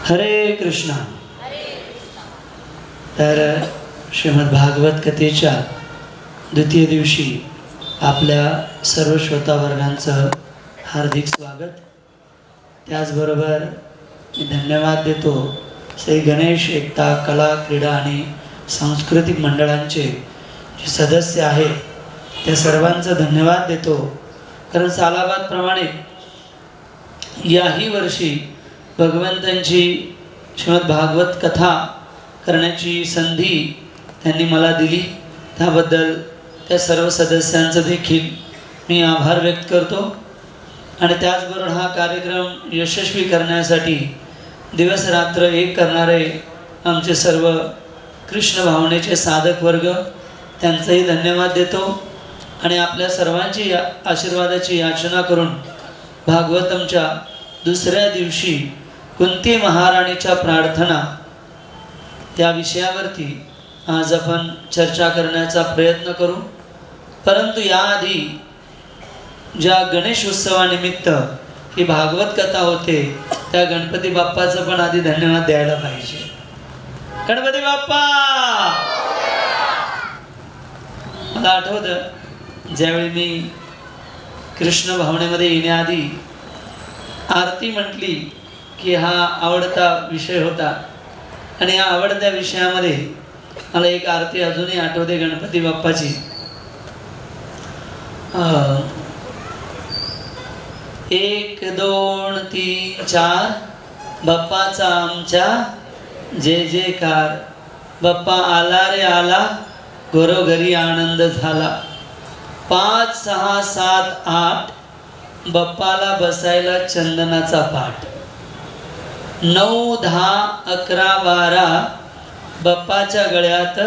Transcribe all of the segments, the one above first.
हरे कृष्णा। तर श्रीमद भागवत कथेच्या द्वितीय दिवशी आपल्या सर्व श्रोतावर्गांचं हार्दिक स्वागत। त्याचबरोबर मी धन्यवाद देतो श्री गणेश एकता कला क्रीडा आणि सांस्कृतिक मंडळांचे जे सदस्य आहेत त्या सर्वांचं धन्यवाद देतो, कारण सालाबादप्रमाणे याही वर्षी भगवंतांची श्रीमद भागवत कथा करण्याची संधी त्यांनी मला दिली। त्याबद्दल त्या सर्व सदस्यांचं देखील मी आभार व्यक्त करतो। आणि त्याचबरोबर हा कार्यक्रम यशस्वी करण्यासाठी दिवस रात्र एक करणारे आमचे सर्व कृष्ण भावनेचे साधक वर्ग त्यांचाही धन्यवाद देतो। आणि आपल्या सर्वांची आशीर्वादाची याचना करून भागवतमच्या दुसऱ्या दिवशी कुंती महाराणीच्या प्रार्थना या विषयावरती आज आपण चर्चा करण्याचा प्रयत्न करू। परंतु याआधी ज्या गणेश उत्सवानिमित्त ही भागवत कथा होते त्या गणपती बाप्पाचं पण आधी धन्यवाद द्यायला पाहिजे। गणपती बाप्पा! मला आठवतं ज्यावेळी मी कृष्ण भावनेमध्ये येण्याआधी आरती म्हटली की हा आवडता विषय होता। आणि या आवडत्या विषयामध्ये मला एक आरती अजूनही आठवते गणपती बाप्पाची। एक दोन तीन चार बाप्पाचा आमच्या जय जयकार, बाप्पा आला रे आला घरोघरी आनंद झाला। 5 6 7 8 बाप्पाला बसायला चंदनाचा पाठ। 9 10 11 12 बाप्पाच्या गळ्यात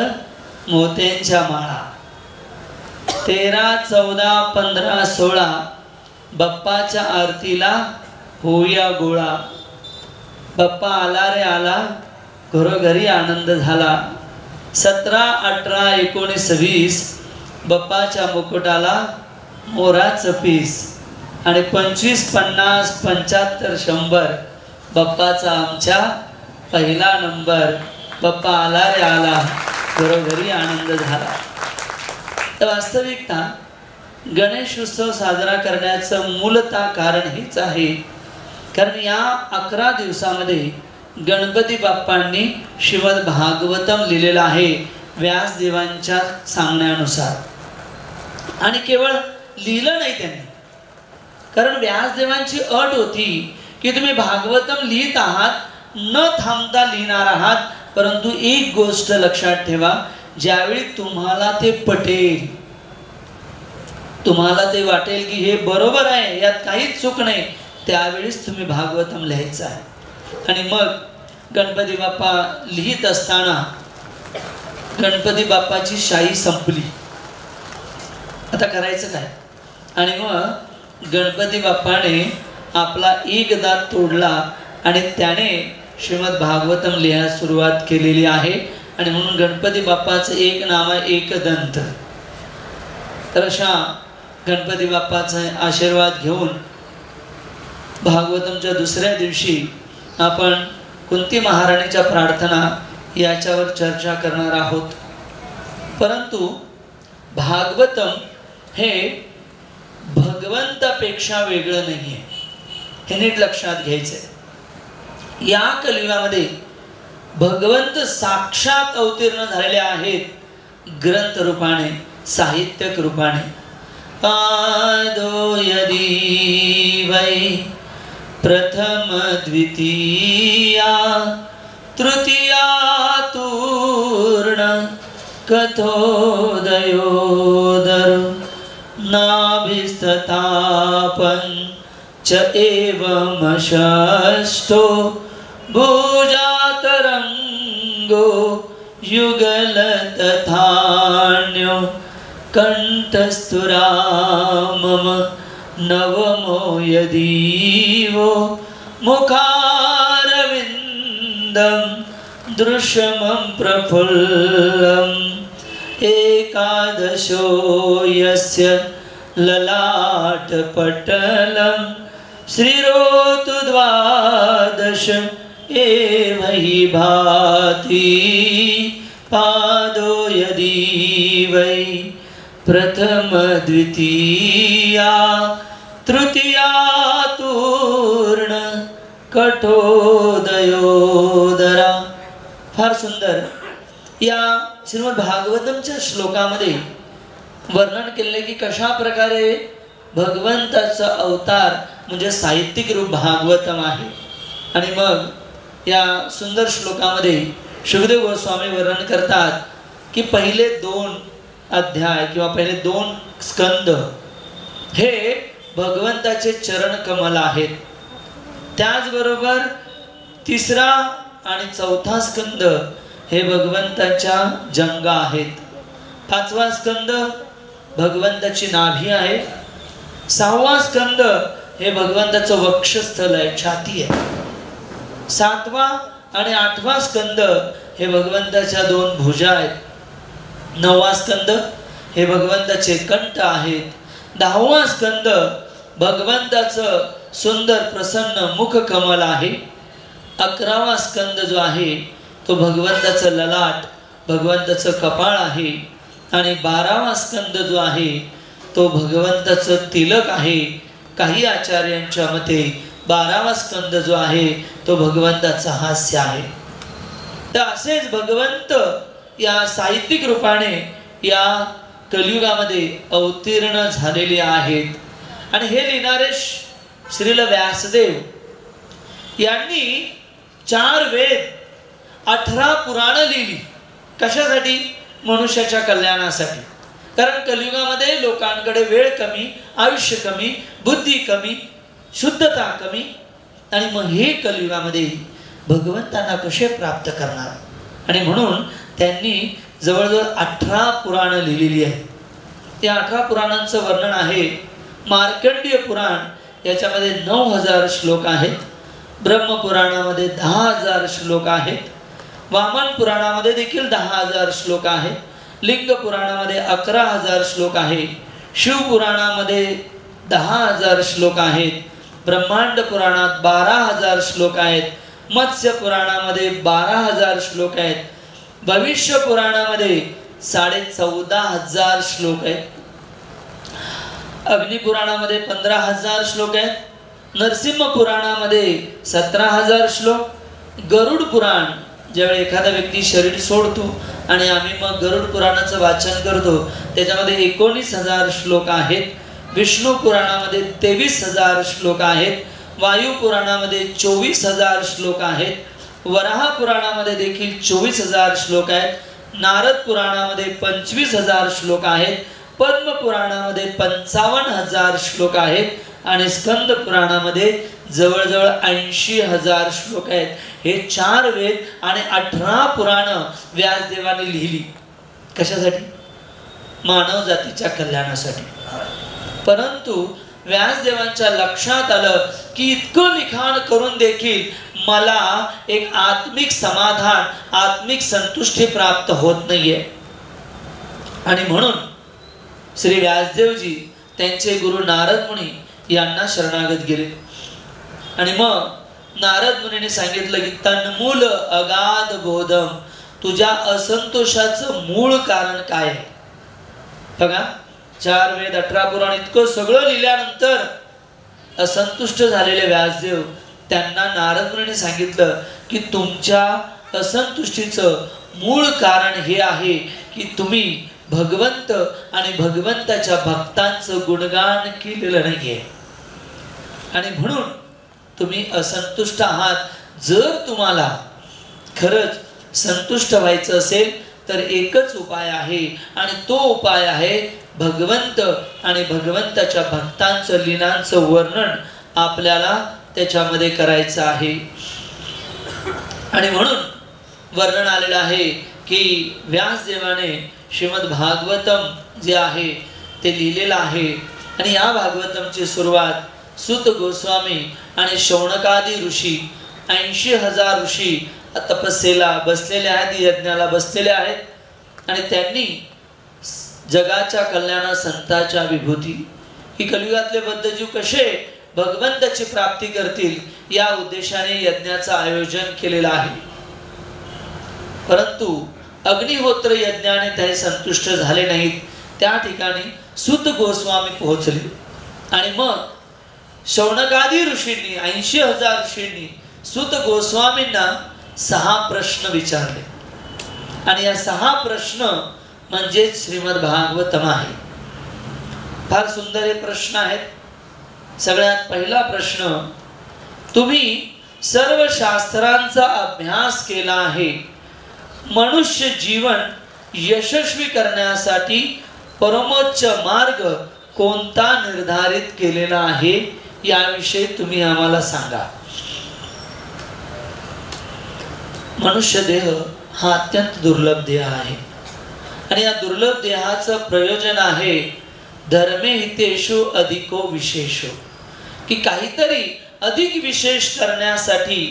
मोत्यांच्या माळा। 13 14 15 16 बाप्पाच्या आरतीला होऊया गोळा। बाप्पा आला रे आला घरोघरी आनंद झाला। 17 18 19 20 बाप्पाच्या मुकुटाला मोराचं पीस। आणि 25 50 75 100 बाप्पाचा आमच्या पहिला नंबर। बाप्पा आला रे आला घरोघरी आनंद झाला। तर वास्तविकता गणेश उत्सव साजरा करण्याचं मूलतः कारण हेच आहे, कारण या 11 दिवसामध्ये गणपती बाप्पांनी श्रीमद भागवतम लिहिलेलं आहे व्यासदेवांच्या सांगण्यानुसार। आणि केवळ लिहिलं नाही त्यांनी, कारण व्यासदेवांची अट होती की तुम्ही भागवतम लिहित आहात, न थांबता लिहिणार आहात, परंतु एक गोष्ट लक्षात ठेवा, ज्यावेळी तुम्हाला ते पटेल, तुम्हाला ते वाटेल की हे बरोबर आहे, यात काहीच चूक नाही, त्यावेळीच तुम्ही भागवतम लिहायचं आहे। आणि मग गणपती बाप्पा लिहित असताना गणपती बाप्पाची शाई संपली, आता करायचं काय? आणि मग गणपती बाप्पाने आपला एक दात तोडला आणि त्याने श्रीमद भागवतम लिहायला सुरुवात केलेली आहे। आणि म्हणून गणपती बाप्पाचं एक नाव आहे एकदंत। तर अशा गणपती बाप्पाचा आशीर्वाद घेऊन भागवतमच्या दुसऱ्या दिवशी आपण कुंती महाराणीच्या प्रार्थना याच्यावर चर्चा करणार आहोत। परंतु भागवतम हे भगवंतापेक्षा वेगळं नाही आहे, हे नीट लक्षात घ्यायचंय। या कलियुगामध्ये भगवंत साक्षात अवतीर्ण झालेले आहेत ग्रंथ रूपाने, साहित्यक रूपाने। पादो यदि वै प्रथम द्वितीया तृतीया तूर्ण कथोदयोदर नाभिस्ततापं च एवमषष्ठो भुजातरंगो युगलतथान्यो कंठस्तुरामम नवमो यदीवो मुखारविन्दं दृश्यमं प्रफुल्लम् एकादशो यस्य ललाटपटलं श्रीरोतु द्वादश एवहि भाति पादो यदि वै प्रथम द्वितीया तृतीया तूर्ण कठोदयोदरा. फार सुंदर या श्रीमद भागवतमच्या श्लोकामध्ये वर्णन केले की कशा प्रकारे भगवंताचा अवतार म्हणजे साहित्यिक रूप भागवतम आहे. आणि मग या सुंदर श्लोकामध्ये शुकदेव गोस्वामी वर्णन करतात की पहिले 2 अध्याय किंवा पहिले 2 स्कंद हे भगवंताचे चरण कमल आहेत. त्याचबरोबर 3रा आणि 4था स्कंद हे भगवंताच्या जंगा आहेत. 5वा स्कंद भगवंताची नाभी आहे. 6वा स्कंद हे भगवंताचं वक्षस्थल आहे, छाती आहे. 7वा आणि 8वा स्कंद हे भगवंताच्या 2 भुजा आहेत. 9वा स्कंद हे भगवंताचे कंठ आहेत. 10वा स्कंद भगवंताचं सुंदर प्रसन्न मुख कमल आहे. 11वा स्कंद जो आहे तो भगवंताचं ललाट, भगवंताचं कपाळ आहे. आणि 12वा स्कंद जो आहे तो भगवंताचं तिलक आहे. काही आचार्यांच्या मते 12वा स्कंद जो आहे तो भगवंताचं हास्य आहे. तर असेच भगवंत या साहित्यिक रूपाने या कलियुगामध्ये अवतीर्ण झालेले आहेत. आणि हे लिहिणारे श्रील व्यासदेव यांनी 4 वेद 18 पुराणं लिहिली. कशासाठी? मनुष्याच्या कल्याणासाठी. कारण कलियुगामध्ये लोकांकडे वेळ कमी, आयुष्य कमी, बुद्धी कमी, शुद्धता कमी. आणि मग हे कलियुगामध्ये भगवंतांना कसे प्राप्त करणार? आणि म्हणून त्यांनी जवळजवळ 18 पुराणं लिहिलेली आहेत. या 18 पुराणांचं वर्णन आहे. मार्कंडेय पुराण याच्यामध्ये 9000 श्लोक आहेत. ब्रह्मपुराणामध्ये 10,000 श्लोक आहेत. वामन पुराणामध्ये देखील 10,000 श्लोक आहेत. लिंग पुराणामध्ये 11,000 श्लोक आहे. शिवपुराणामध्ये 10,000 श्लोक आहेत. ब्रह्मांड पुराणात 12,000 श्लोक आहेत. मत्स्य पुराणामध्ये 12,000 श्लोक आहेत. भविष्य पुराणामध्ये 14,500 श्लोक आहेत. अग्निपुराणामध्ये 15,000 श्लोक आहेत. नरसिंह पुराणामध्ये 17,000 श्लोक. गरुड पुराण ज्यावेळी एखादा व्यक्ती शरीर सोडतो आणि आम्ही मग गरुड पुराणाचं वाचन करतो त्याच्यामध्ये 19,000 श्लोक आहेत. विष्णू पुराणामध्ये 23,000 श्लोक आहेत. वायू पुराणामध्ये 24,000 श्लोक आहेत. वराह पुराणामध्ये देखील 24,000 श्लोक आहेत. नारद पुराणामध्ये 25,000 श्लोक आहेत. पद्म पुराणामध्ये 55,000 श्लोक आहेत. आणि स्कंद पुराणामध्ये जवळजवळ 80,000 श्लोक आहेत. हे 4 वेद आणि 18 पुराणं व्यासदेवाने लिहिली. कशासाठी? मानव जातीच्या कल्याणासाठी. परंतु व्यासदेवांच्या लक्षात आलं की इतकं लिखाण करून देखील मला एक आत्मिक समाधान, आत्मिक संतुष्टी प्राप्त होत नाहीये. आणि म्हणून श्री व्यासदेवजी त्यांचे गुरु नारद मुनी यांना शरणागत गेले. आणि मग नारद मुनीने सांगितलं की तन्मूल अगाध बोधम, तुझ्या असंतोषाचं मूळ कारण काय आहे? बघा, 4 वेद 18 पुराण इतकं सगळं लिहिल्यानंतर असंतुष्ट झालेले व्यासदेव त्यांना नारद मुनीने सांगितलं की तुमच्या असंतुष्टीचं मूळ कारण हे आहे की तुम्ही भगवंत आणि भगवंताच्या भक्तांचं गुणगान केलेलं नाहीये. आणि म्हणून तुम्ही असंतुष्ट आहात. जर तुम्हाला खरंच संतुष्ट व्हायचं असेल तर एकच उपाय आहे आणि तो उपाय आहे भगवंत आणि भगवंताच्या भक्तांचं लीलांचं वर्णन आपल्याला त्याच्यामध्ये करायचं आहे. आणि म्हणून वर्णन आलेलं आहे की व्यासदेवाने श्रीमद भागवतम जे आहे ते लिहिलेलं आहे. आणि या भागवतमची सुरुवात सूत गोस्वामी आणि शौनकादी ऋषी 80,000 ऋषी तपस्येला बसलेले आहेत, यज्ञाला बसलेले आहेत. आणि त्यांनी जगाच्या कल्याणा संतांच्या विभूती ही कलियुगातले बद्धजीव कसे भगवंताची प्राप्ती करतील या उद्देशाने यज्ञाचं आयोजन केलेलं आहे. परंतु अग्निहोत्र यज्ञाने ते संतुष्ट झाले नाहीत. त्या ठिकाणी सूत गोस्वामी पोहोचले आणि मग शौनकादी ऋषींनी 80,000 ऋषींनी सूत गोस्वामींना 6 प्रश्न विचारले आणि या 6 प्रश्न म्हणजे श्रीमद भागवतम आहे. फार सुंदर हे प्रश्न आहेत. सगळ्यात पहिला प्रश्न, तुम्ही सर्व शास्त्रांचा अभ्यास केला आहे, मनुष्य जीवन यशस्वी करण्यासाठी परमोच्च मार्ग कोणता निर्धारित केलेला आहे याविषयी तुम्ही आम्हाला सांगा. मनुष्य देह हा अत्यंत दुर्लभ देह आहे आणि या दुर्लभ देहाचं प्रयोजन आहे धर्मे हितेषु अधिको विशेषो, की काहीतरी अधिक विशेष करण्यासाठी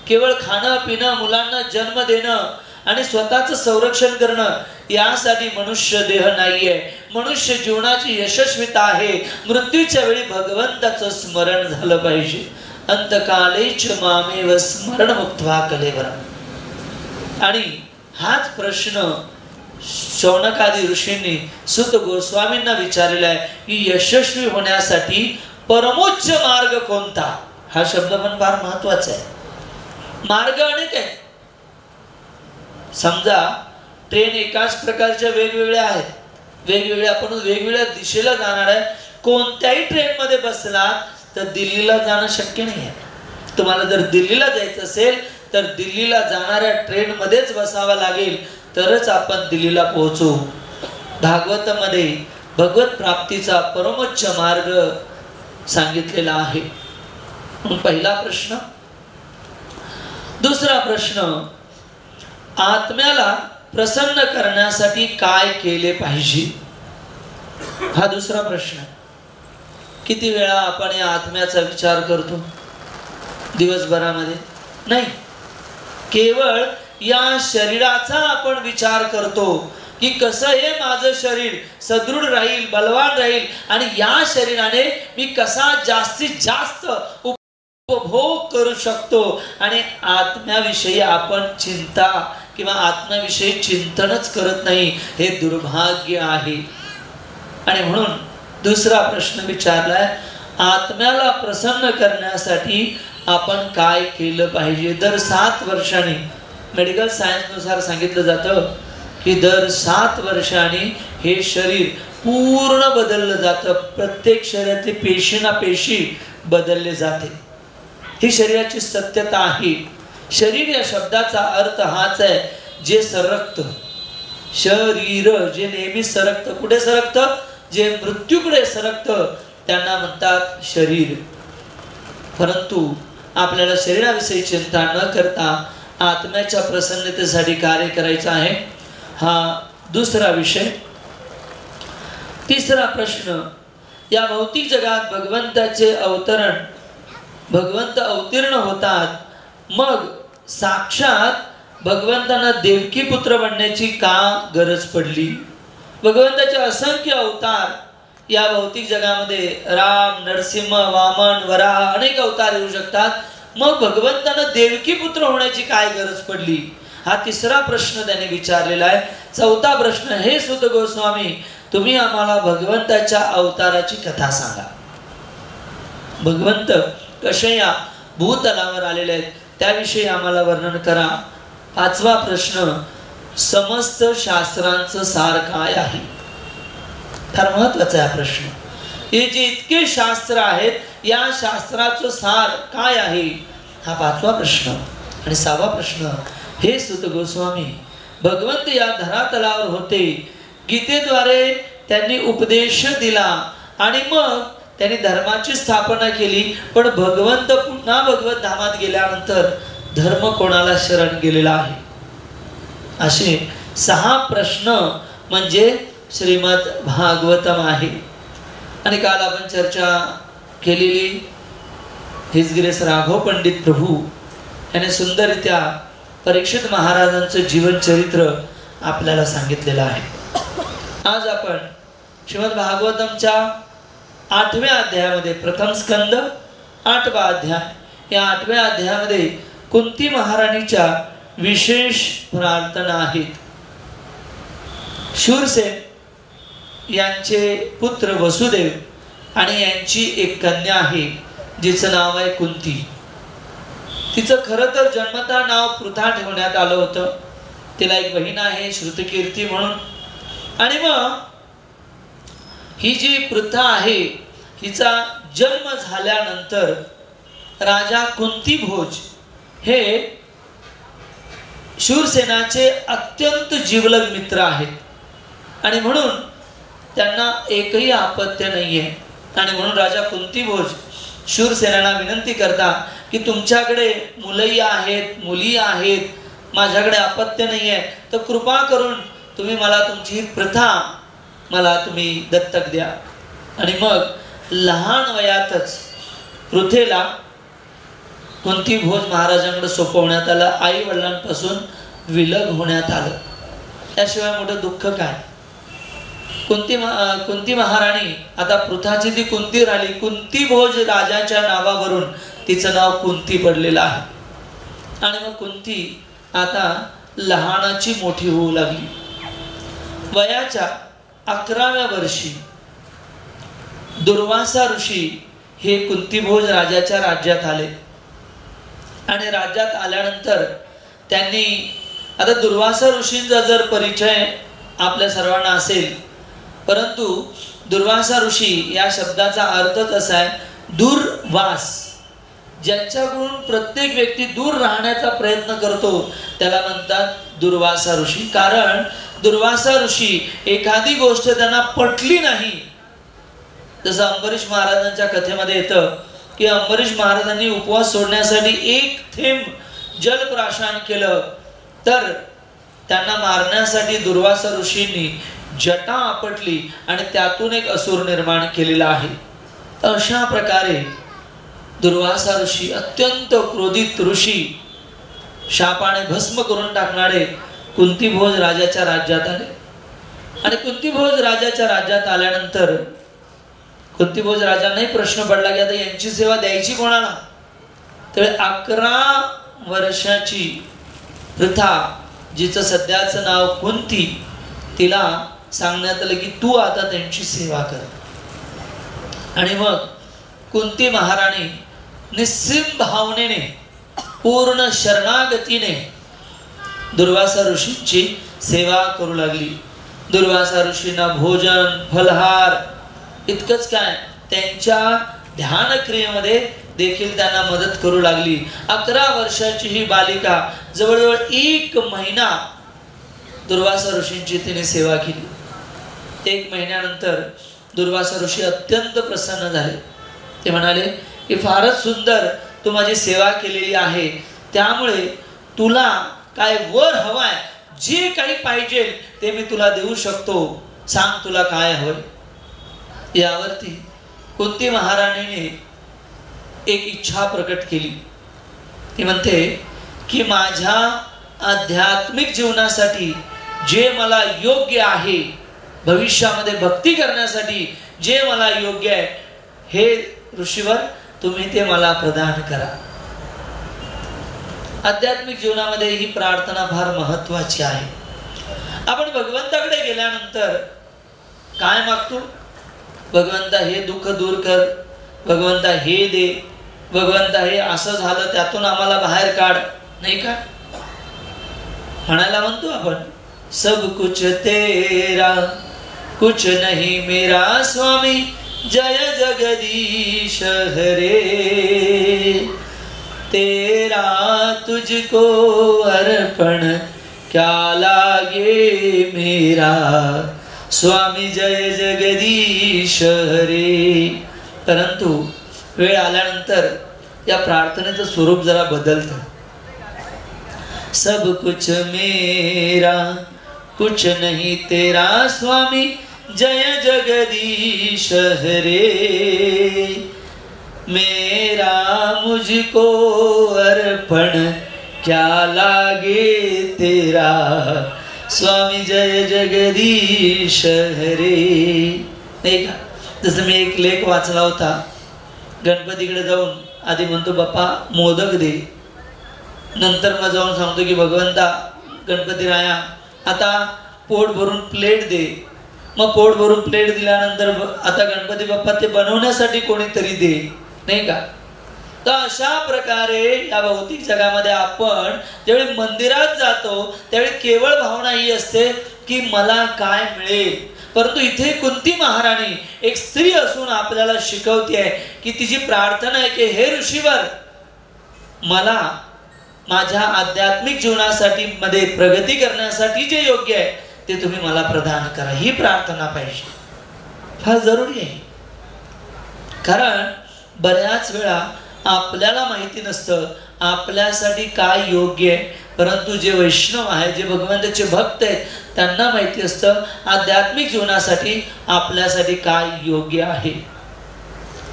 केवळ खाणं पिणं, मुलांना जन्म देणं आणि स्वतःचं संरक्षण करणं यासाठी मनुष्य देह नाहीये. मनुष्य जीवनाची यशस्वीता आहे मृत्यूच्या वेळी भगवंताचं स्मरण झालं पाहिजे. अंतकालेच मामेव स्मरण मुक्त्वा कलेवरम. आणि हाच प्रश्न शौनकादी ऋषींनी सूत गोस्वामींना विचारलेला आहे की यशस्वी होण्यासाठी परमोच्च मार्ग कोणता. हा शब्द पण फार महत्वाचा आहे. मार्ग अनेक आहे. समजा ट्रेन एकाच प्रकारच्या वेगवेगळ्या आहेत, वेगवेगळ्या आपण वेगवेगळ्या दिशेला जाणार आहे. कोणत्याही ट्रेन मध्ये बसलात तर दिल्लीला जाणं शक्य नाही आहे. तुम्हाला जर दिल्लीला जायचं असेल तर दिल्लीला जाणाऱ्या ट्रेन मध्येच बसावं लागेल, तरच आपण दिल्लीला पोहोचू. भागवतामध्ये भगवत प्राप्तीचा परमोच्च मार्ग सांगितलेला आहे. पहिला प्रश्न. दुसरा प्रश्न, आत्म्याला प्रसन्न करण्यासाठी काय केले पाहिजे. हा दुसरा प्रश्न. किती वेळा आपण या आत्म्याचा विचार करतो दिवसभरामध्ये? नाही, केवळ या शरीराचा आपण विचार करतो की कसं हे माझं शरीर सदृढ राहील, बलवान राहील आणि या शरीराने मी कसा जास्तीत जास्त उपभोग करू शकतो. आणि आत्म्याविषयी आपण चिंता किंवा आत्म्याविषयी चिंतनच करत नाही. हे दुर्भाग्य आहे. आणि म्हणून दुसरा प्रश्न विचारलाय, आत्म्याला प्रसन्न करण्यासाठी आपण काय केलं पाहिजे. दर 7 वर्षांनी मेडिकल सायन्सनुसार सांगितलं जातं की दर 7 वर्षांनी हे शरीर पूर्ण बदललं जातं. प्रत्येक शरीरातली पेशीना पेशी बदलले जाते. ही शरीराची सत्यता आहे. शरीर या शब्दाचा अर्थ हाच आहे जे सरकत. शरीर जे नेहमी सरकत. कुठे सरकत? जे मृत्यूकडे सरकत त्यांना म्हणतात शरीर. परंतु आपल्याला शरीराविषयी चिंता न करता आत्म्याच्या प्रसन्नतेसाठी कार्य करायचं आहे. हा दुसरा विषय. तिसरा प्रश्न, या भौतिक जगात भगवंताचे अवतरण, भगवंत अवतीर्ण होतात, मग साक्षात भगवंतांना देवकी पुत्र बनण्याची का गरज पडली. भगवंताचे असंख्य अवतार या भौतिक जगामध्ये, राम, नरसिंह, वामन, वराह अनेक अवतार येऊ शकतात. मग भगवंतांना देवकी पुत्र होण्याची काय गरज पडली. हा तिसरा प्रश्न त्याने विचारलेला आहे. चौथा प्रश्न, हे सूत गोस्वामी तुम्ही आम्हाला भगवंताच्या अवताराची कथा सांगा. भगवंत कसे या भूतलावर आलेले आहेत त्याविषयी आम्हाला वर्णन करा. पाचवा प्रश्न, समस्त शास्त्रांचं सार काय आहे. फार महत्वाचा आहे प्रश्न. हे जे इतके शास्त्र आहेत या शास्त्राचं सार काय आहे. हा 5वा प्रश्न. आणि 6वा प्रश्न, हे सूत गोस्वामी भगवंत या धरातलावर होते, गीतेद्वारे त्यांनी उपदेश दिला आणि मग त्यांनी धर्माची स्थापना केली. पण भगवंत पुन्हा भगवत धामात गेल्यानंतर धर्म कोणाला शरण गेलेला आहे. असे 6 प्रश्न म्हणजे श्रीमद भागवतम आहे. आणि काल आपण चर्चा केलेली हिज ग्रेस राघव पंडित प्रभू याने सुंदररित्या परीक्षित महाराजांचं जीवन चरित्र आपल्याला सांगितलेलं आहे. आज आपण श्रीमद भागवतमच्या 8व्या अध्यायामध्ये, प्रथम स्कंद 8वा अध्याय। या 8व्या अध्यायामध्ये कुंती महाराणीच्या विशेष प्रार्थना आहेत। शूरसेन यांचे पुत्र वसुदेव आणि यांची एक कन्या आहे जिचं नाव आहे कुंती। तिचं खरं तर जन्मता नाव पृथा ठेवण्यात आलं होतं। तिला एक बहीण आहे श्रुतकीर्ती म्हणून। आणि मग ही जी पृथा आहे हिचा जन्म झाल्यानंतर राजा कुंतीभोज हे शूरसेनाचे अत्यंत जिवलग मित्र आहेत आणि म्हणून त्यांना एकही आपत्य नाही आहे। आणि म्हणून राजा कुंतीभोज शूरसेनांना विनंती करता की तुमच्याकडे मुलंही आहेत, मुली आहेत, माझ्याकडे आपत्य नाही आहे, तर कृपा करून तुम्ही मला तुमची प्रथा मला तुम्ही दत्तक द्या। आणि मग लहान वयातच पृथेला कुंतीभोज महाराजांकडे सोपवण्यात आलं, आई वडिलांपासून विलग होण्यात आलं। त्याशिवाय मोठं दुःख काय। कुंती महाराणी आता पृथाची ती कुंती राहिली, कुंतीभोज राजाच्या नावावरून तिचं नाव कुंती पडलेलं आहे। आणि मग कुंती आता लहानाची मोठी होऊ लागली। वयाच्या 11व्या वर्षी दुर्वासा ऋषी हे कुंतीभोज राजाच्या राज्यात आले आणि राज्यात आल्यानंतर त्यांनी, आता दुर्वासा ऋषींचा जर परिचय आपल्या सर्वांना असेल, परंतु दुर्वासा ऋषी या शब्दाचा अर्थच असा आहे दूरवास, ज्यांच्याकडून प्रत्येक व्यक्ती दूर राहण्याचा प्रयत्न करतो त्याला म्हणतात दुर्वासा ऋषी। कारण दुर्वासा ऋषी एखादी गोष्ट त्यांना पटली नाही, जसं अंबरीश महाराजांच्या कथेमध्ये येतं की अंबरीश महाराजांनी उपवास सोडण्यासाठी एक थेंब जलप्राशन केलं, तर त्यांना मारण्यासाठी दुर्वासा ऋषींनी जटा आपटली आणि त्यातून एक असुर निर्माण केलेला आहे। अशा प्रकारे दुर्वासा ऋषी अत्यंत क्रोधित ऋषी, शापाने भस्म करून टाकणारे कुंतीभोज राजाच्या राज्यात आले। आणि कुंतीभोज राजाच्या राज्यात आल्यानंतर कुंतीभोज राजांनाही प्रश्न पडला की आता यांची सेवा द्यायची कोणाला। तर 11 वर्षाची पृथा, जिचं सध्याचं नाव कुंती, तिला सांगण्यात आलं की तू आता त्यांची सेवा कर। आणि मग कुंती महाराणी निस्सीम भावनेने, पूर्ण शरणागतीने दुर्वासा ऋषींची सेवा करू लागली। दुर्वासा ऋषींना भोजन, फलहार इतकंच काय, त्यांच्या ध्यान क्रियेमध्ये देखील त्यांना मदत करू लागली। 11 वर्षाची ही बालिका जवळजवळ 1 महिना दुर्वासा ऋषींची तिने सेवा केली। 1 महिन्यानंतर दुर्वासा ऋषी अत्यंत प्रसन्न झाले। ते म्हणाले की फारच सुंदर तू माझी सेवा केलेली आहे, त्यामुळे तुला काय वर हवाय, जे काही पाहिजे ते मी तुला देऊ शकतो, सांग तुला काय हवंय। यावरती कुंती महाराणीने एक इच्छा प्रकट केली। ती म्हणते की माझ्या आध्यात्मिक जीवनासाठी जे मला योग्य आहे, भविष्यामध्ये भक्ती करण्यासाठी जे मला योग्य आहे, हे ऋषीवर तुम्ही ते मला प्रदान करा। आध्यात्मिक जीवनामध्ये ही प्रार्थना फार महत्वाची आहे। आपण भगवंताकडे गेल्यानंतर काय मागतो? भगवंता हे दुःख दूर कर, भगवंता हे दे, भगवंता हे असं झालं त्यातून आम्हाला बाहेर काढ, नाही का? म्हणायला म्हणतो आपण, सब कुछ तेरा कुछ नहीं मेरा स्वामी, जय जगदीश हरे, तेरा तुझको अर्पण क्या लागे मेरा, स्वामी जय जगदीश हरे। परंतु वेळ आल्यानंतर या प्रार्थनेचं स्वरूप जरा बदलतं। सब कुछ मेरा कुछ नहीं तेरा स्वामी, जय जगदीश हरे, मेरा मुझको अर्पण क्या लागे तेरा, स्वामी जय जगदीश हरे। नाही का? जसं मी एक लेख वाचला होता, गणपतीकडे जाऊन आधी म्हणतो बाप्पा मोदक दे, नंतर मग जाऊन सांगतो की भगवंता गणपती राया आता पोट भरून प्लेट दे. मग पोट भरून प्लेट दिल्यानंतर आता गणपती बाप्पा ते बनवण्यासाठी कोणीतरी दे, नाही का. तर अशा प्रकारे या भौतिक जगामध्ये आपण ज्यावेळी मंदिरात जातो त्यावेळी केवळ भावना ही असते की मला काय मिळेल. परंतु इथे कुंती महाराणी एक स्त्री असून आपल्याला शिकवते की तिची प्रार्थना आहे की हे ऋषीवर मला माझ्या आध्यात्मिक जीवनासाठी मध्ये प्रगती करण्यासाठी जे योग्य आहे ते तुम्ही मला प्रदान करा. ही प्रार्थना पाहिजे, फार जरुरी आहे. कारण बऱ्याच वेळा आपल्याला माहिती नसतं आपल्यासाठी काय योग्य आहे, परंतु जे वैष्णव आहे, जे भगवंताचे भक्त आहेत त्यांना माहिती असतं आध्यात्मिक जीवनासाठी आपल्यासाठी काय योग्य आहे.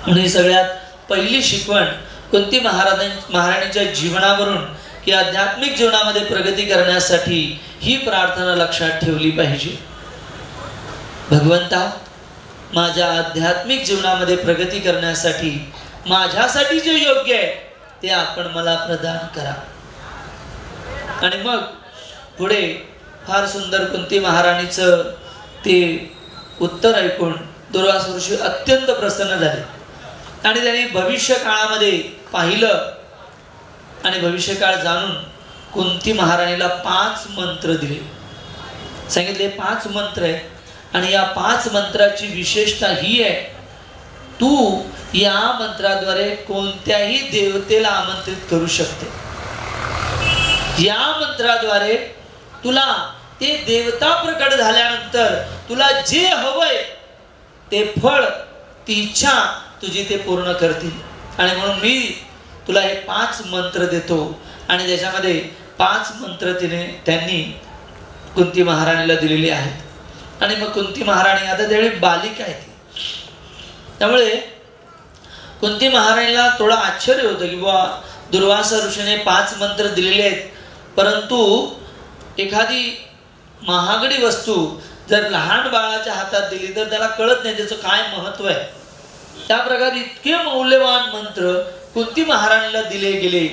म्हणून सगळ्यात पहिली शिकवण कुंती महाराणीच्या जीवनावरून की आध्यात्मिक जीवनामध्ये प्रगती करण्यासाठी ही प्रार्थना लक्षात ठेवली पाहिजे. भगवंता माझ्या आध्यात्मिक जीवनामध्ये प्रगती करण्यासाठी माझ्यासाठी जे योग्य आहे ते आपण मला प्रदान करा. आणि मग पुढे फार सुंदर कुंती महाराणीचं ते उत्तर ऐकून दुर्वासा ऋषी अत्यंत प्रसन्न झाले आणि त्यांनी भविष्य काळामध्ये पाहिलं आणि भविष्यकाळ जाणून कुंती महाराणीला 5 मंत्र दिले. सांगितले 5 मंत्र आहे आणि या 5 मंत्राची विशेषता ही आहे तू या मंत्राद्वारे कोणत्याही देवतेला आमंत्रित करू शकते. या मंत्राद्वारे तुला ते देवता प्रकट झाल्यानंतर तुला जे हवंय ते फळ ती इच्छा तुझी ते पूर्ण करतील. आणि म्हणून मी तुला हे 5 मंत्र देतो. आणि त्याच्यामध्ये 5 मंत्र त्यांनी कुंती महाराणीला दिलेले आहेत. आणि मग कुंती महाराणी आता त्यावेळी बालिका आहे त्यामुळे कुंती महाराणीला थोडं आश्चर्य होतं की बुवा दुर्वासा ऋषीने 5 मंत्र दिलेले आहेत, परंतु एखादी महागडी वस्तू जर लहान बाळाच्या हातात दिली तर त्याला कळत नाही त्याचं काय महत्व आहे. त्या प्रकारे इतके मौल्यवान मंत्र कुंती महाराणीला दिले गेले.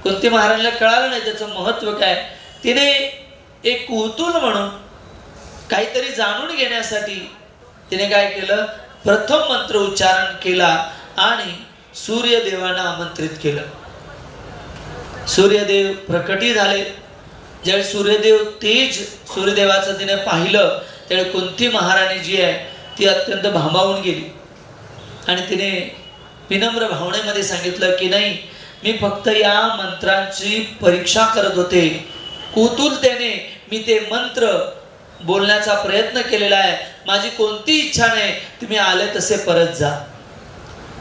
कुंती महाराणीला कळालं नाही त्याचं महत्व काय. तिने एक कुतूहल म्हणून काहीतरी जाणून घेण्यासाठी तिने काय केलं, प्रथम मंत्र उच्चारण केला आणि सूर्यदेवांना आमंत्रित केलं. सूर्यदेव प्रकटी झाले. ज्यावेळी सूर्यदेव तेज सूर्यदेवाचं तिने पाहिलं त्यावेळी कुंती महाराणी जी आहे ती अत्यंत भांबावून गेली आणि तिने विनम्र भावनेमध्ये सांगितलं की नाही, मी फक्त या मंत्रांची परीक्षा करत होते. कुतूहलतेने मी ते मंत्र बोलण्याचा प्रयत्न केलेला आहे. माझी कोणती इच्छा नाही तुम्ही आले तसे परत जा.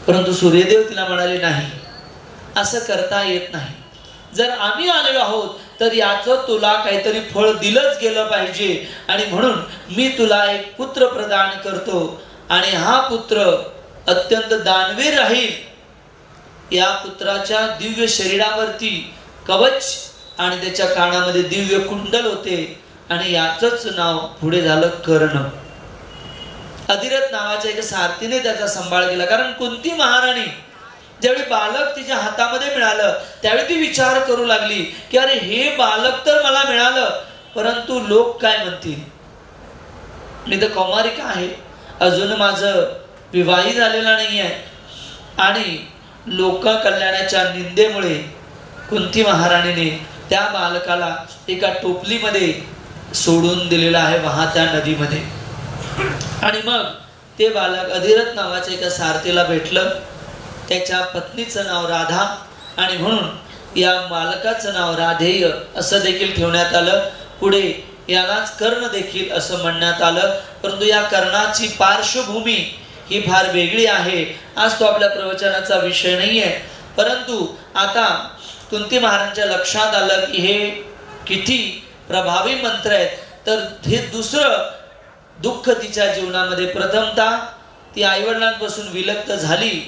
परंतु सूर्यदेव तिला म्हणाले नाही, असं करता येत नाही. जर आम्ही आलेलो आहोत तर याचं तुला काहीतरी फळ दिलंच गेलं पाहिजे. आणि म्हणून मी तुला एक पुत्र प्रदान करतो आणि हा पुत्र अत्यंत दानवीर राहील. या पुत्राच्या दिव्य शरीरावरती कवच आणि त्याच्या कानामध्ये दिव्य कुंडल होते आणि याचंच नाव पुढे झालं कर्ण. अधिरथ नावाच्या एका सारथीने त्याचा सांभाळ केला. कारण कुंती महाराणी ज्यावेळी बालक तिच्या हातामध्ये मिळालं त्यावेळी ती विचार करू लागली की अरे हे बालक तर मला मिळालं, परंतु लोक काय म्हणतील. मी तर कौमारिका आहे, अजून माझं विवाही झालेला नाही आहे. आणि लोक कल्याणाच्या निंदेमुळे कुंती महाराणीने त्या बालकाला एका टोपलीमध्ये सोडून दिलेला आहे वाहत्या नदीमध्ये. आणि मग ते बालक अधिरथ नावाच्या एका सारथीला भेटलं. त्याच्या पत्नीचं नाव राधा आणि म्हणून या बालकाचं नाव राधेय असं देखील ठेवण्यात आलं. पुढे यालाच कर्ण देखील असं म्हणण्यात आलं. परंतु या कर्णाची पार्श्वभूमी ही फार वेगळी आहे. आज तो आपल्या प्रवचनाचा विषय नाही आहे, परंतु आता कुंती महाराजांच्या लक्षात आलं की हे किती प्रभावी मंत्र आहेत. तर हे दुसरं दुःख तिच्या जीवनामध्ये, प्रथमतः ती आईवडिलांपासून विलक्त झाली,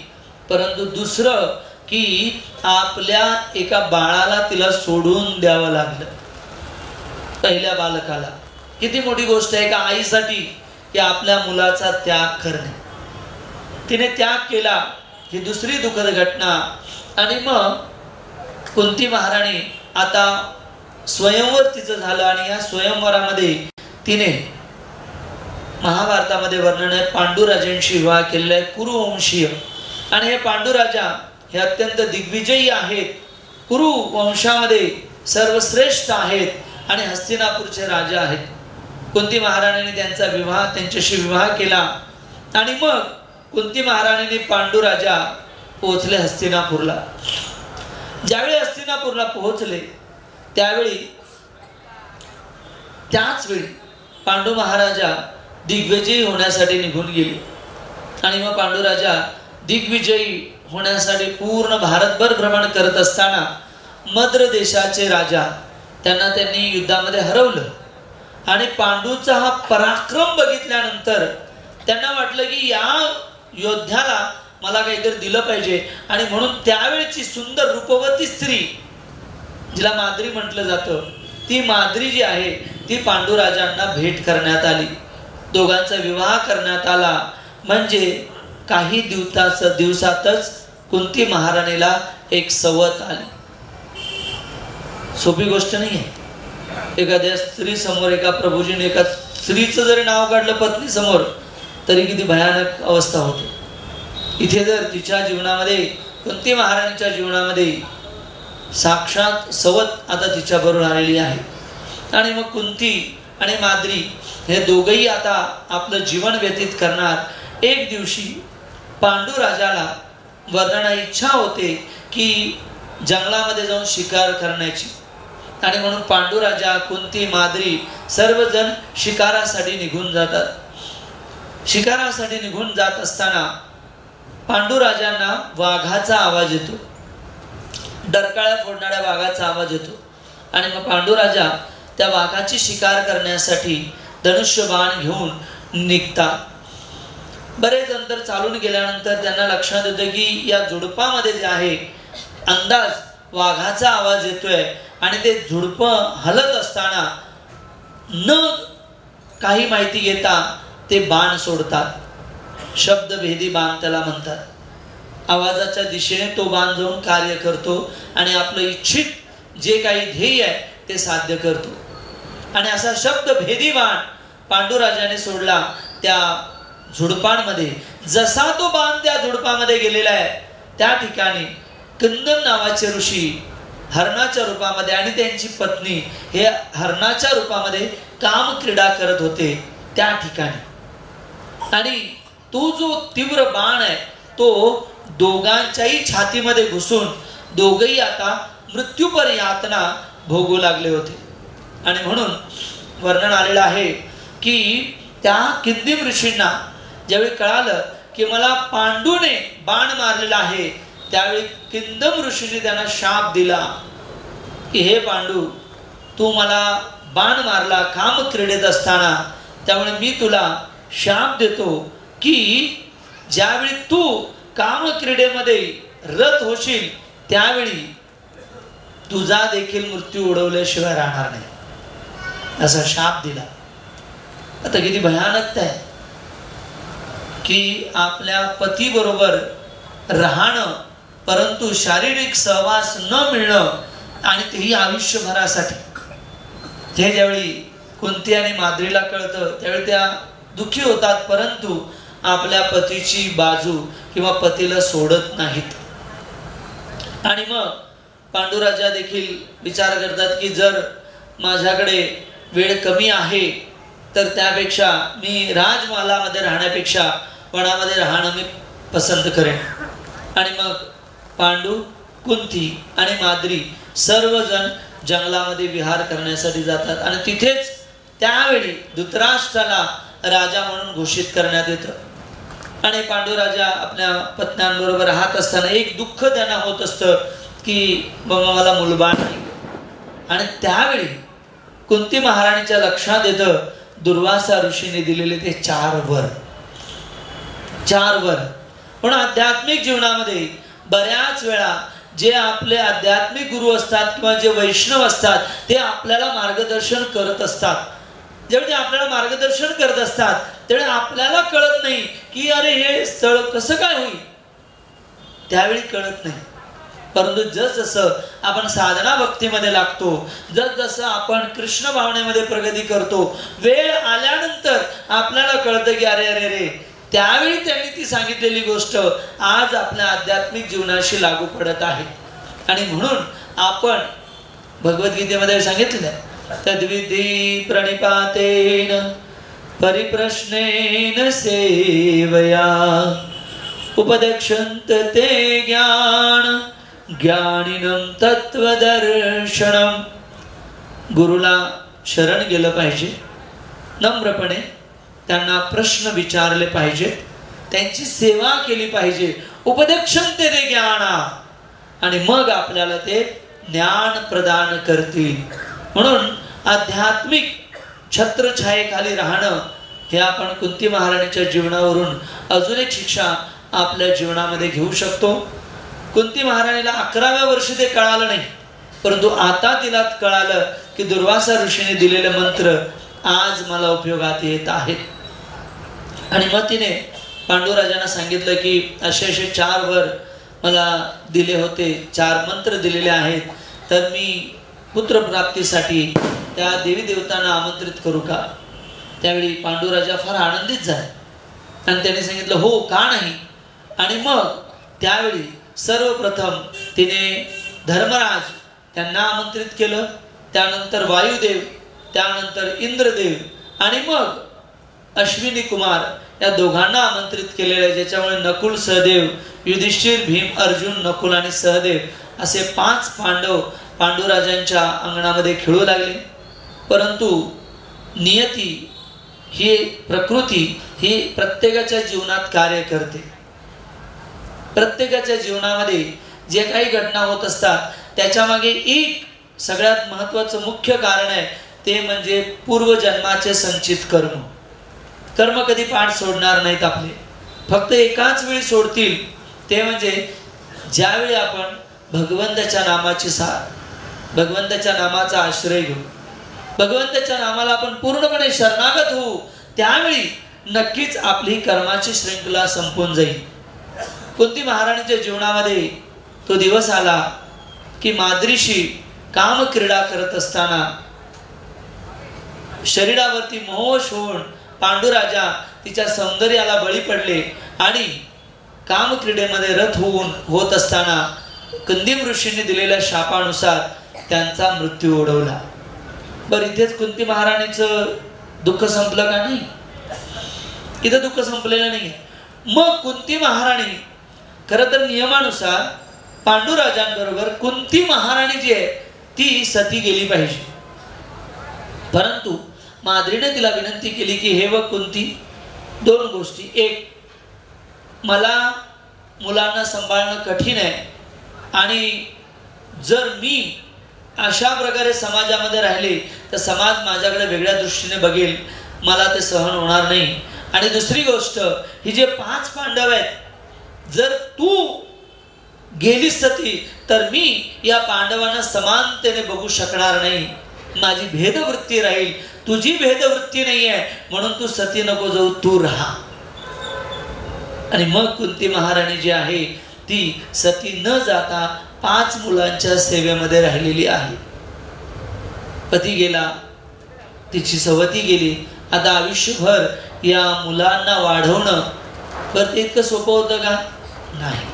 परंतु दुसरं की आपल्या एका बाळाला तिला सोडून द्यावं लागलं. पहिल्या बालकाला किती मोठी गोष्ट आहे का आईसाठी की आपल्या मुलाचा त्याग करणे. तिने त्याग केला ही दुसरी दुःखद घटना. आणि मग कुंती महाराणी आता स्वयंवर तिचं झालं आणि या स्वयंवरामध्ये तिने महाभारतामध्ये वर्णन आहे पांडुराजांशी विवाह केलेला आहे, कुरुवंशीय. आणि हे पांडुराजा हे अत्यंत दिग्विजयी आहेत, कुरु वंशामध्ये सर्वश्रेष्ठ आहेत आणि हस्तिनापूरचे राजा आहेत. कुंती महाराणीने त्यांच्याशी विवाह केला. आणि मग कुंती महाराणीने पांडुराजा पोहोचले हस्तिनापूरला. ज्यावेळी हस्तिनापूरला पोहोचले त्याच वेळी पांडू महाराजा दिग्विजयी होण्यासाठी निघून गेले. आणि मग पांडुराजा दिग्विजयी होण्यासाठी पूर्ण भारतभर भ्रमण करत असताना मद्र देशाचे राजा त्यांनी युद्धामध्ये हरवलं. आणि पांडूचा हा पराक्रम बघितल्यानंतर त्यांना वाटलं की या योद्ध्याला मला काहीतरी दिलं पाहिजे. आणि म्हणून त्यावेळची सुंदर रूपवती स्त्री जिला माद्री म्हटलं जातं, ती माद्री जी आहे ती पांडुराजांना भेट करण्यात आली. दोघांचा विवाह करण्यात आला. म्हणजे काही दिवसातच कुंती महाराणीला एक सवत आली. सोपी गोष्ट नाही आहे. एखाद्या स्त्री समोर, एका प्रभूजीने एका स्त्रीचं जरी नाव काढलं पत्नी समोर तरी किती भयानक अवस्था होते. इथे जर तिच्या जीवनामध्ये, कुंती महाराणीच्या जीवनामध्ये साक्षात सवत आता तिच्या बरोबर आलेली आहे. आणि मग कुंती आणि माद्री हे दोघंही आता आपलं जीवन व्यतीत करणार. एक दिवशी पांडुराजाला वर्णना इच्छा होते की जंगलामध्ये जाऊन शिकार करण्याची. आणि म्हणून पांडुराजा, कुंती, माद्री सर्वजण शिकारासाठी निघून जातात. शिकारासाठी निघून जात असताना पांडुराजांना वाघाचा आवाज येतो, डरकाळ्या फोडणाऱ्या वाघाचा आवाज येतो. आणि मग पांडुराजा त्या वाघाची शिकार करण्यासाठी धनुष्यबाण घेऊन निघतात. बरेच अंतर चालून गेल्यानंतर त्यांना लक्षात येतं की या झुडपामध्ये जे आहे अंदाज वाघाचा आवाज येतोय. आणि ते झुडपं हलत असताना न काही माहिती घेता ते बाण सोडतात. शब्दभेदी बाण त्याला म्हणतात. आवाजाच्या दिशेने तो बाण जाऊन कार्य करतो आणि आपलं इच्छित जे काही ध्येय आहे ते साध्य करतो. आणि असा शब्दभेदी बाण पांडुराजाने सोडला त्या झुडपांमध्ये. जसा तो बाण त्या झुडपामध्ये गेलेला आहे त्या ठिकाणी कंदन नावाचे ऋषी हरणाच्या रूपामध्ये आणि त्यांची पत्नी हे हरणाच्या रूपामध्ये काम क्रीडा करत होते त्या ठिकाणी. आणि तो जो तीव्र बाण आहे तो दोघांच्याही छातीमध्ये घुसून दोघेही आता मृत्यूपर यातना भोगू लागले होते. आणि म्हणून वर्णन आलेलं आहे की त्या किंदीम ऋषींना ज्यावेळी कळालं की मला पांडूने बाण मारलेला आहे त्यावेळी किंदम ऋषीने त्यांना शाप दिला की हे पांडू, तू मला बाण मारला काम क्रीडेत असताना, त्यामुळे मी तुला शाप देतो की ज्यावेळी तू काम क्रीडेमध्ये रत होशील त्यावेळी तुझा देखील मृत्यू उडवल्याशिवाय राहणार नाही, असा शाप दिला. आता किती भयानकता आहे की आपल्या पती बरोबर राहणं परंतु शारीरिक सहवास न मिळणं आणि तेही आयुष्यभरासाठी. हे ज्यावेळी कुंती आणि माद्रीला कळतं त्यावेळी त्या दुःखी होतात, परंतु आपल्या पतीची बाजू किंवा पतीला सोडत नाहीत. आणि मग पांडुराजा देखील विचार करतात की जर माझ्याकडे वेळ कमी आहे तर त्यापेक्षा मी राजमहालामध्ये राहण्यापेक्षा वनामध्ये राहणं मी पसंत करेन. आणि मग पांडू, कुंती आणि माद्री सर्वजण जंगलामध्ये विहार करण्यासाठी जातात. आणि तिथेच त्यावेळी धृतराष्ट्राला राजा म्हणून घोषित करण्यात येतं. आणि पांडुराजा आपल्या पत्न्यांबरोबर राहत असताना एक दुःख त्यांना होत असतं की बाबा मला मुलबाळ नाही. आणि त्यावेळी कुंती महाराणीच्या लक्षात येतं दुर्वासा ऋषीने दिलेले ते 4 वर. पण आध्यात्मिक जीवनामध्ये बऱ्याच वेळा जे आपले आध्यात्मिक गुरु असतात किंवा जे वैष्णव असतात ते आपल्याला मार्गदर्शन करत असतात. जेव्हा ते आपल्याला मार्गदर्शन करत असतात तेव्हा आपल्याला कळत नाही की अरे हे स्थळ कसं काय होईल. त्यावेळी कळत नाही. परंतु जसजसं आपण साधना भक्तीमध्ये लागतो, जसजसं आपण कृष्ण भावनेमध्ये प्रगती करतो, वेळ आल्यानंतर आपल्याला कळतं की अरे अरे अरे त्यावेळी त्यांनी ती सांगितलेली गोष्ट आज आपल्या आध्यात्मिक जीवनाशी लागू पडत आहे. आणि म्हणून आपण भगवद्गीतेमध्ये सांगितलं तद्विधी प्रणिपातेन परिप्रश्नेन सेवया उपदक्षन्त ते ज्ञान ज्ञानिनं तत्वदर्शनम. गुरुला शरण गेलं पाहिजे, नम्रपणे त्यांना प्रश्न विचारले पाहिजेत, त्यांची सेवा केली पाहिजे. उपदक्षन्ते ते ज्ञाना, आणि मग आपल्याला ते ज्ञान प्रदान करतील. म्हणून आध्यात्मिक छत्रछायेखाली राहणं हे आपण कुंती महाराणीच्या जीवनावरून अजून एक शिक्षा आपल्या जीवनामध्ये घेऊ शकतो. कुंती महाराणीला 11व्या वर्षी ते कळालं नाही, परंतु आता तिला कळालं की दुर्वासा ऋषीने दिलेले मंत्र आज मला उपयोगात येत आहेत. आणि मग तिने पांडुराजांना सांगितलं की असे असे 4 वर मला दिले होते, 4 मंत्र दिलेले आहेत, तर मी पुत्रप्राप्तीसाठी त्या देवी देवतांना आमंत्रित करू का? त्यावेळी पांडुराजा फार आनंदित झाले आणि त्यांनी सांगितलं हो, का नाही. आणि मग त्यावेळी सर्वप्रथम तिने धर्मराज त्यांना आमंत्रित केलं, त्यानंतर वायुदेव, त्यानंतर इंद्रदेव आणि मग अश्विनी कुमार या दोघांना आमंत्रित केलेलं आहे. ज्याच्यामुळे नकुल सहदेव, युधिष्ठिर, भीम, अर्जुन, नकुल आणि सहदेव असे 5 पांडव पांडुराजांच्या अंगणामध्ये खेळू लागले. परंतु नियती ही, प्रकृती ही प्रत्येकाच्या जीवनात कार्य करते. प्रत्येकाच्या जीवनामध्ये जे काही घटना होत असतात त्याच्यामागे एक सगळ्यात महत्त्वाचं मुख्य कारण आहे, ते म्हणजे पूर्वजन्माचे संचित कर्म. कर्म कधी पाठ सोडणार नाहीत आपले, फक्त एकाच वेळी सोडतील, ते म्हणजे ज्यावेळी आपण भगवंताच्या नामाची भगवंताच्या नामाचा आश्रय घेऊ, भगवंताच्या नामाला आपण पूर्णपणे शरणागत होऊ, त्यावेळी नक्कीच आपली कर्माची श्रृंखला संपून जाईल. कुंती महाराणीच्या जीवनामध्ये तो दिवस आला की माद्रीशी कामक्रीडा करत असताना शरीरावरती मोहश होऊन पांडुराजा तिच्या सौंदर्याला बळी पडले आणि कामक्रीडेमध्ये रत होत असताना कंदिम ऋषींनी दिलेल्या शापानुसार त्यांचा मृत्यू ओढवला. बरं, इथेच कुंती महाराणीचं दुःख संपलं का? नाही, इथं दुःख संपलेलं नाही. मग कुंती महाराणी खरं तर नियमानुसार पांडुराजांबरोबर कुंती महाराणी जी आहे ती सती गेली पाहिजे. परंतु माद्रीने तिला विनंती केली की हे व कुंती, 2 गोष्टी. एक, मला मुलांना सांभाळणं कठीण आहे आणि जर मी अशा प्रकारे समाजामध्ये राहिले तर समाज माझ्याकडे वेगळ्या दृष्टीने बघेल, मला ते सहन होणार नाही. आणि दुसरी गोष्ट, ही जे 5 पांडव आहेत, जर तू गेलीस सती तर मी या पांडवांना समानतेने बघू शकणार नाही, माझी भेदवृत्ती राहील. तुझी भेदवृत्ती नाही आहे म्हणून तू सती नको जाऊ, तू राहा. आणि मग कुंती महाराणी जी आहे ती सती न जाता 5 मुलांच्या सेवेमध्ये राहिलेली आहे. पती गेला, तिची सवती गेली, आता आयुष्यभर या मुलांना वाढवणं तर ते इतकं सोपं होतं का? नाही.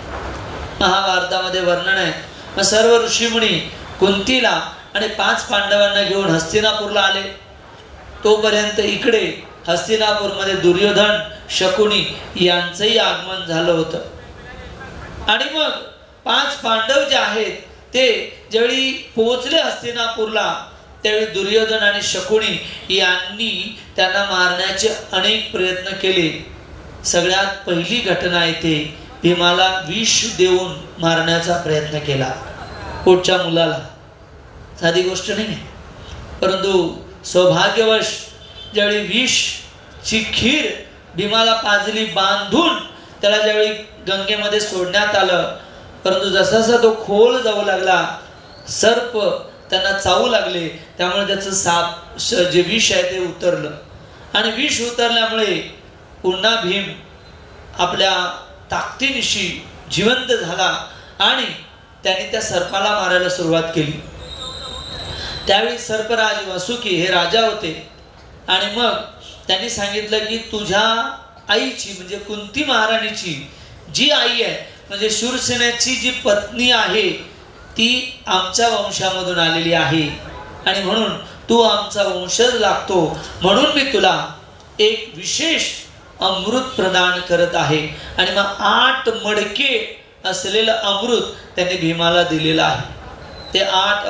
महाभारतामध्ये वर्णन आहे. मग सर्व ऋषीमुनी कुंतीला आणि 5 पांडवांना घेऊन हस्तिनापूरला आले. तोपर्यंत इकडे हस्तिनापूरमध्ये दुर्योधन, शकुनी यांचंही आगमन झालं होतं. आणि मग 5 पांडव जे आहेत ते ज्यावेळी पोहोचले हस्तिनापूरला, त्यावेळी दुर्योधन आणि शकुनी यांनी त्यांना मारण्याचे अनेक प्रयत्न केले. सगळ्यात पहिली घटना येते, भीमाला विष देऊन मारण्याचा प्रयत्न केला, पोटच्या मुलाला. साधी गोष्ट नाही. परंतु सौभाग्यवश ज्यावेळी विषची खीर भीमाला पाजली, बांधून त्याला ज्यावेळी गंगेमध्ये सोडण्यात आलं, परंतु जसा जसा तो खोल जाऊ लागला, सर्प त्यांना चावू लागले, त्यामुळे त्याचं साप जे विष आहे ते उतरलं. आणि विष उतरल्यामुळे पुन्हा भीम आपल्या ताकदीनिशी जिवंत झाला आणि त्याने त्या सर्पाला मारायला सुरुवात केली। त्यावेळी सर्पराज वासुकी हे राजा होते आणि मग त्यांनी सांगितलं की तुझ्या आईची म्हणजे कुंती महाराणीची जी आई आहे म्हणजे शूरसेनाची जी पत्नी आहे ती आमच्या वंशामधून आलेली आहे आणि म्हणून तू आमचा वंशज लागतो, म्हणून मी तुला एक विशेष अमृत प्रदान करत आहे। आणि मग 8 मडके असलेलं अमृत त्यांनी भीमाला दिलेलं आहे। ते 8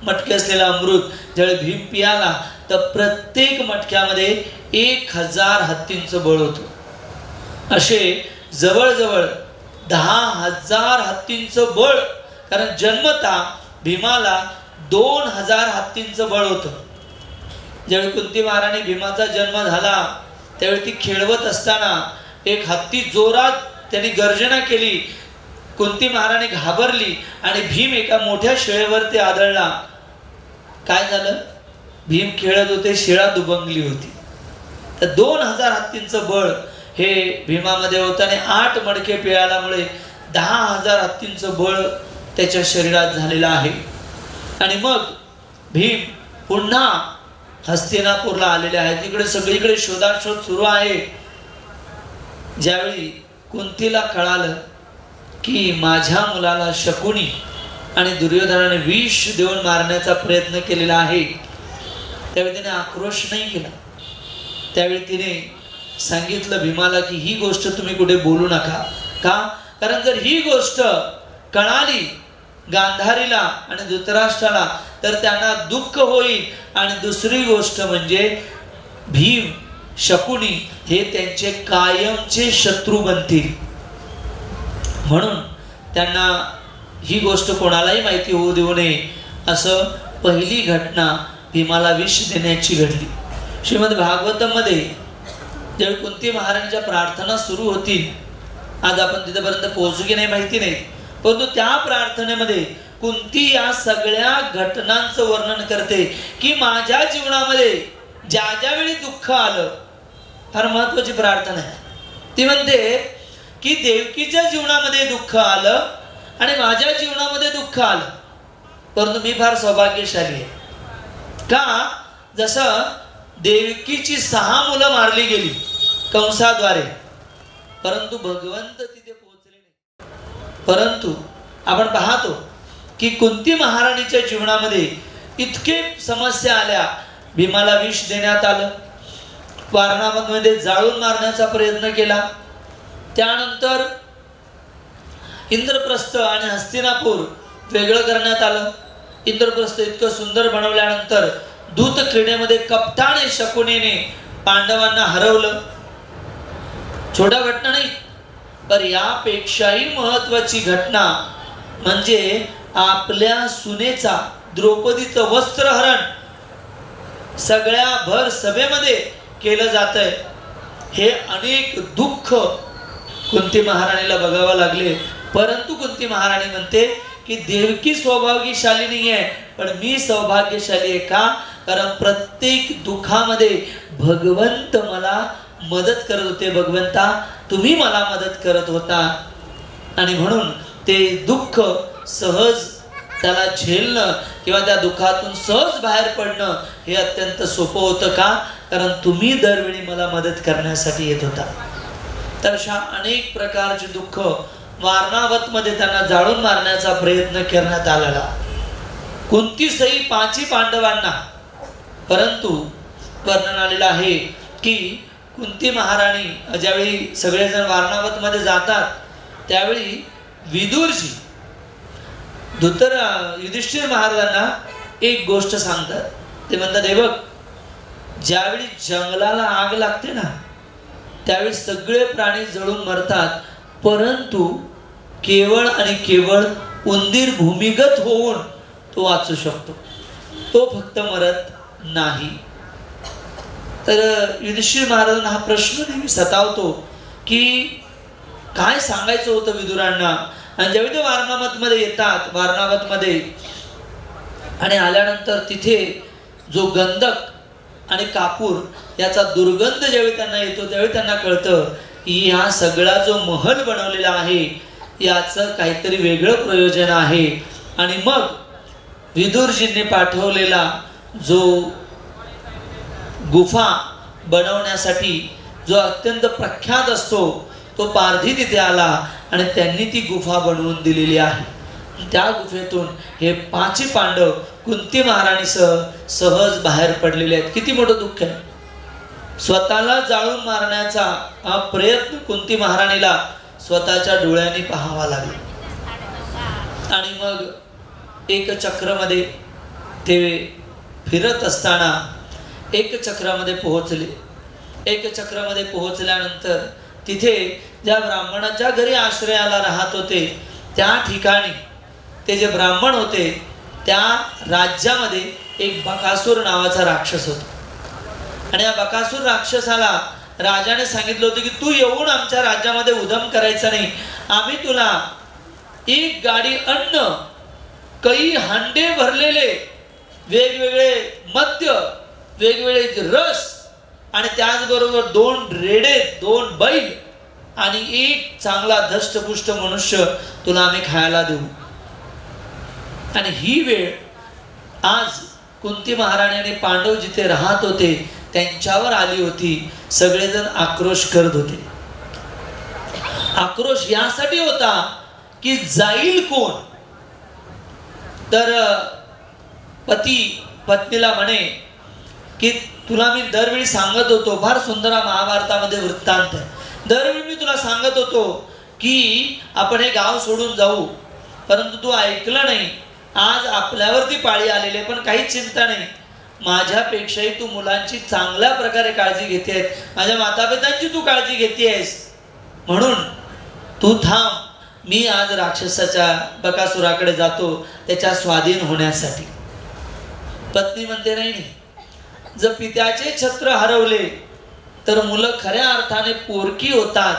मटके असलेलं अमृत ज्यावेळी भीम पियाला तर प्रत्येक मटक्यामध्ये 1000 हत्तींचं बळ होतं। असे जवळजवळ 10,000 हत्तींचं बळ, कारण जन्मता भीमाला 2000 हत्तींचं बळ होतं। ज्यावेळी कुंती महाराणी भीमाचा जन्म झाला त्यावेळी ती खेळवत असताना एक हत्ती जोरात त्यांनी गर्जना केली। कुंती महाराणी घाबरली आणि भीम एका मोठ्या शिळेवरती आदळला। काय झालं? भीम खेळत होते, शिळा दुबंगली होती। तर 2000 हत्तींचं बळ हे भीमामध्ये होतं आणि 8 मडके पिळाल्यामुळे 10,000 हत्तींचं बळ त्याच्या शरीरात झालेलं आहे। आणि मग भीम पुन्हा हस्तिनापूरला आलेले आहे। तिकडे सगळीकडे शोधाशोध सुरू आहे। ज्यावेळी कुंतीला कळालं की माझ्या मुलाला शकुनी आणि दुर्योधनाने विष देऊन मारण्याचा प्रयत्न केलेला आहे, त्यावेळी तिने आक्रोश नाही केला। त्यावेळी तिने सांगितलं भीमाला की ही गोष्ट तुम्ही कुठे बोलू नका। का? कारण जर ही गोष्ट कळाली गांधारीला आणि धृतराष्ट्राला तर त्यांना दुःख होईल आणि दुसरी गोष्ट म्हणजे भीम शकुनी हे त्यांचे कायमचे शत्रू बनतील। म्हणून त्यांना ही गोष्ट कोणालाही माहिती होऊ देऊ नये असं पहिली घटना भीमाला विष देण्याची घडली। श्रीमद भागवतम मध्ये ज्यावेळी कुंती महाराणीच्या प्रार्थना सुरू होतील, आज आपण तिथपर्यंत पोहोचू की नाही माहिती नाही, परंतु त्या प्रार्थनेमध्ये कुंती या सगळ्या घटनांचं वर्णन करते की माझ्या जीवनामध्ये ज्या ज्यावेळी दुःख आलं, फार महत्वाची प्रार्थना आहे ती, म्हणते की देवकीच्या जीवनामध्ये दुःख आलं आणि माझ्या जीवनामध्ये दुःख आलं, परंतु मी फार सौभाग्यशाली आहे। का? जसं देवकीची 6 मुलं मारली गेली कंसाद्वारे, परंतु भगवंत तिथे पोहोचले नाही। परंतु आपण पाहतो की कुंती महाराणीच्या जीवनामध्ये इतके समस्या आल्या, भीमाला विष देण्यात आलं, वारणामध्ये जाळून मारण्याचा प्रयत्न केला, त्यानंतर इंद्रप्रस्थ आणि हस्तिनापूर वेगळं करण्यात आलं। इंद्रप्रस्थ इतकं सुंदर बनवल्यानंतर दूत क्रीडेमध्ये कपटाने शकुनीने पांडवांना हरवलं। छोट्या घटना नाही, पर यापेक्षाही महत्वाची घटना म्हणजे आपल्या सुनेचा द्रौपदीचं वस्त्रहरण सगळ्या भर सभेमध्ये केलं जातंय। हे अनेक दुःख कुंती महाराणीला बघावं लागले, परंतु कुंती महाराणी म्हणते की देवकी सौभाग्यशाली नाही आहे, पण मी सौभाग्यशाली आहे। का? कारण प्रत्येक दुःखामध्ये भगवंत मला मदत करत होते। भगवंता तुम्ही मला मदत करत होता आणि म्हणून ते दुःख सहज त्याला झेलणं किंवा त्या दुःखातून सहज बाहेर पडणं हे अत्यंत सोपं होतं। का? कारण तुम्ही दरवेळी मला मदत करण्यासाठी येत होता। तर अशा अनेक प्रकारचे दुःख वारणावत मध्ये त्यांना जाळून मारण्याचा प्रयत्न करण्यात आलेला, कुंती सही 5 पांडवांना। परंतु वर्णन आलेलं आहे की कुंती महाराणी ज्यावेळी सगळेजण वारणावत मध्ये जातात त्यावेळी विदुरजी युधिष्ठिर महाराजांना एक गोष्ट सांगतात। ते म्हणतात, हे बघ, ज्यावेळी जंगलाला आग लागते ना त्यावेळी सगळे प्राणी जळून मरतात, परंतु केवळ आणि केवळ उंदीर भूमिगत होऊन तो वाचू शकतो, तो फक्त मरत नाही। तर युधिष्ठिर महाराजांना हा प्रश्न नेहमी सतावतो की काय सांगायचं होतं विदुरांना। आणि ज्यावेळी ते वारणावत येतात, वारणावत मध्ये आणि आल्यानंतर तिथे जो गंधक आणि कापूर याचा दुर्गंध ज्यावेळी त्यांना येतो त्यावेळी त्यांना कळतं की हा सगळा जो महल बनवलेला आहे याचं काहीतरी वेगळं प्रयोजन आहे. आणि मग विदुरजींनी पाठवलेला जो गुफा बनवण्यासाठी जो अत्यंत प्रख्यात असतो तो पारधी तिथे आला आणि त्यांनी ती गुफा बनवून दिलेली आहे. त्या गुफेतून हे 5 पांडव कुंती महाराणीसह सहज बाहेर पडलेले आहेत. किती मोठं दुःख आहे. स्वतःला जाळून मारण्याचा हा प्रयत्न कुंती महाराणीला स्वतःच्या डोळ्यांनी पाहावा लागला. आणि मग एक चक्रमध्ये ते फिरत असताना एक चक्रामध्ये पोहोचले. एक चक्रामध्ये पोहोचल्यानंतर तिथे ज्या ब्राह्मणाच्या घरी आश्रयाला राहत होते त्या ठिकाणी ते जे ब्राह्मण होते त्या राज्यामध्ये एक बकासूर नावाचा राक्षस होता. आणि या बकासूर राक्षसाला राजाने सांगितलं होतं की तू येऊन आमच्या राज्यामध्ये उद्यम करायचा नाही. आम्ही तुला एक गाडी अन्न, काही हांडे भरलेले वेगवेगळे मद्य, वेगवेगळे रस आणि त्याचबरोबर 2 रेडे, 2 बैल आणि एक चांगला धष्टपुष्ट मनुष्य तुला आम्ही खायला देऊ. आणि ही वेळ आज कुंती महाराणी आणि पांडव जिथे राहत होते त्यांच्यावर आली होती. सगळेजण आक्रोश करत होते. आक्रोश यासाठी होता की जाईल कोण. तर पती पत्नीला म्हणे की तुला मी दरवेळी सांगत होतो, फार सुंदर महाभारतामध्ये वृत्तांत आहे, दरवेळी मी तुला सांगत होतो की आपण हे गाव सोडून जाऊ, परंतु तू ऐकलं नाही. आज आपल्यावरती पाळी आलेली आहे, पण काही चिंता नाही, माझ्यापेक्षाही तू मुलांची चांगल्या प्रकारे काळजी घेतेस, माझ्या मातापितांची तू काळजी घेतेस, म्हणून तू थांब. मी आज राक्षसाच्या बकासुराकडे जातो त्याच्या स्वाधीन होण्यासाठी. पत्नी म्हणते नाही नाही, जर पित्याचे छत्र हरवले तर मुलं खऱ्या अर्थाने पोरकी होतात,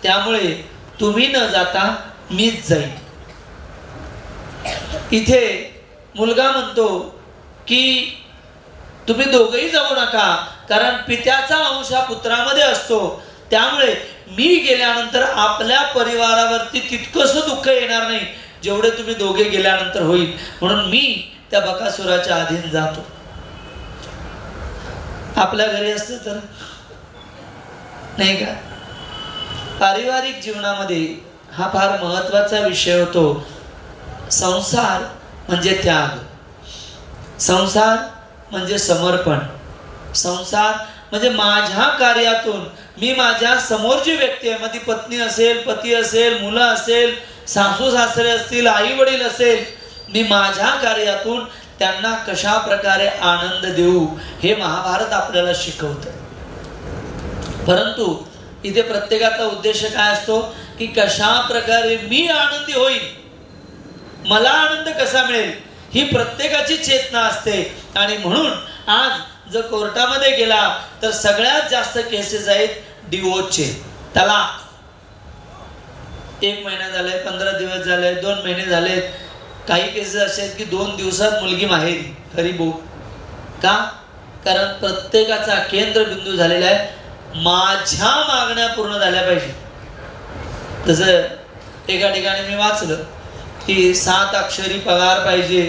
त्यामुळे तुम्ही न जाता मीच जाईन. इथे मुलगा म्हणतो की तुम्ही दोघेही जाऊ नका, कारण पित्याचा अंश हा पुत्रामध्ये असतो, त्यामुळे मी गेल्यानंतर आपल्या परिवारावरती तितकंसं दुःख येणार नाही जेवढे तुम्ही दोघे गेल्यानंतर होईल, म्हणून मी त्या बकासुराच्या अधीन जातो. आपल्या घरी असतं तर नाही का. पारिवारिक जीवनामध्ये हा फार महत्वाचा विषय होतो. संसार म्हणजे त्याग, संसार म्हणजे समर्पण, संसार म्हणजे माझ्या कार्यातून मी माझ्या समोर जी व्यक्ती आहे, मग ती पत्नी असेल, पती असेल, मुलं असेल, सासू सासरे असतील, आई वडील असेल, मी माझ्या कार्यातून त्यांना कशा प्रकारे आनंद देऊ हे महाभारत आपल्याला शिकवतं. परंतु इथे प्रत्येकाचा उद्देश काय असतो की कशा प्रकारे मी आनंदी होईल, मला आनंद कसा मिळेल, ही प्रत्येकाची चेतना असते. आणि म्हणून आज जर कोर्टामध्ये गेला तर सगळ्यात जास्त केसेस आहेत डिवोर्सचे, तलाक. 1 महिना झालाय, 15 दिवस झाले, 2 महिने झालेत, काही केसेस असे आहेत की 2 दिवसात मुलगी माहेरी. हरी बोल. का? कारण प्रत्येकाचा केंद्रबिंदू झालेला आहे माझ्या मागण्या पूर्ण झाल्या पाहिजे. तसं एका ठिकाणी मी वाचलं की 7 अक्षरी पगार पाहिजे,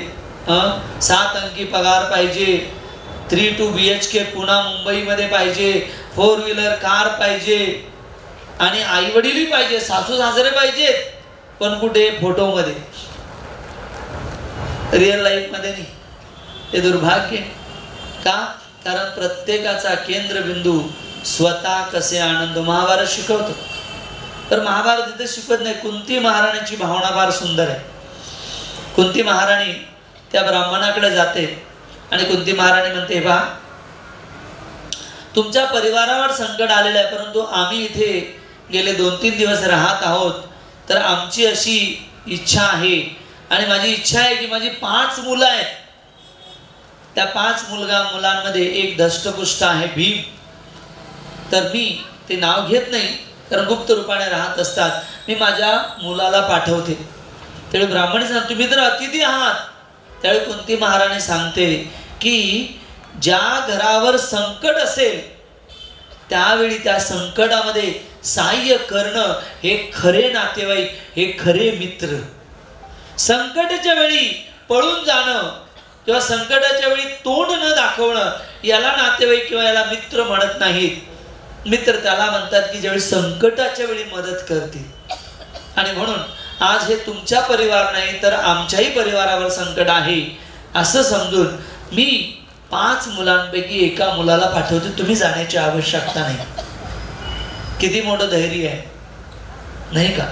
7 अंकी पगार पाहिजे, 3-2 BHK पुणे मुंबईमध्ये पाहिजे, 4 व्हीलर कार पाहिजे, आणि आई वडीलही पाहिजे, सासू सासरे पाहिजेत, पण कुठे फोटोमध्ये, रिअल लाईफ मध्ये नाही. हे दुर्भाग्य. का? कारण प्रत्येकाचा केंद्रबिंदू स्वतः कसे आनंद. महाभारत शिकवतो. तर महाभारत इथे शिकवत नाही. कुंती महाराणीची भावना फार सुंदर आहे. कुंती महाराणी त्या ब्राह्मणाकडे जाते आणि कुंती महाराणी म्हणते, बा तुमच्या परिवारावर संकट आलेलं आहे, परंतु आम्ही इथे गेले 2-3 दिवस राहत आहोत, तर आमची अशी इच्छा आहे आणि माझी इच्छा आहे की माझी 5 मुलं आहेत, त्या 5 मुलांमध्ये एक धष्टपुष्ट आहे भीम, तर मी ते नाव घेत नाही कारण गुप्त रूपाने राहत असतात, मी माझ्या मुलाला पाठवते. त्यावेळी ब्राह्मणी सांगते तुम्ही तर अतिथी आहात. त्यावेळी कुंती महाराणी सांगते की ज्या घरावर संकट असेल त्यावेळी त्या संकटामध्ये सहाय्य करणं हे खरे नातेवाईक, हे खरे मित्र. संकटाच्या वेळी पळून जाणं किंवा संकटाच्या वेळी तोंड न दाखवणं याला नातेवाईक किंवा याला मित्र म्हणत नाहीत. मित्र त्याला म्हणतात की ज्यावेळी संकटाच्या वेळी मदत करतील. आणि म्हणून आज हे तुमच्या परिवार नाही तर आमच्याही परिवारावर संकट आहे असं समजून मी 5 मुलांपैकी एका मुलाला पाठवतो. तुम्ही जाण्याची आवश्यकता नाही. किती मोठं धैर्य आहे नाही का?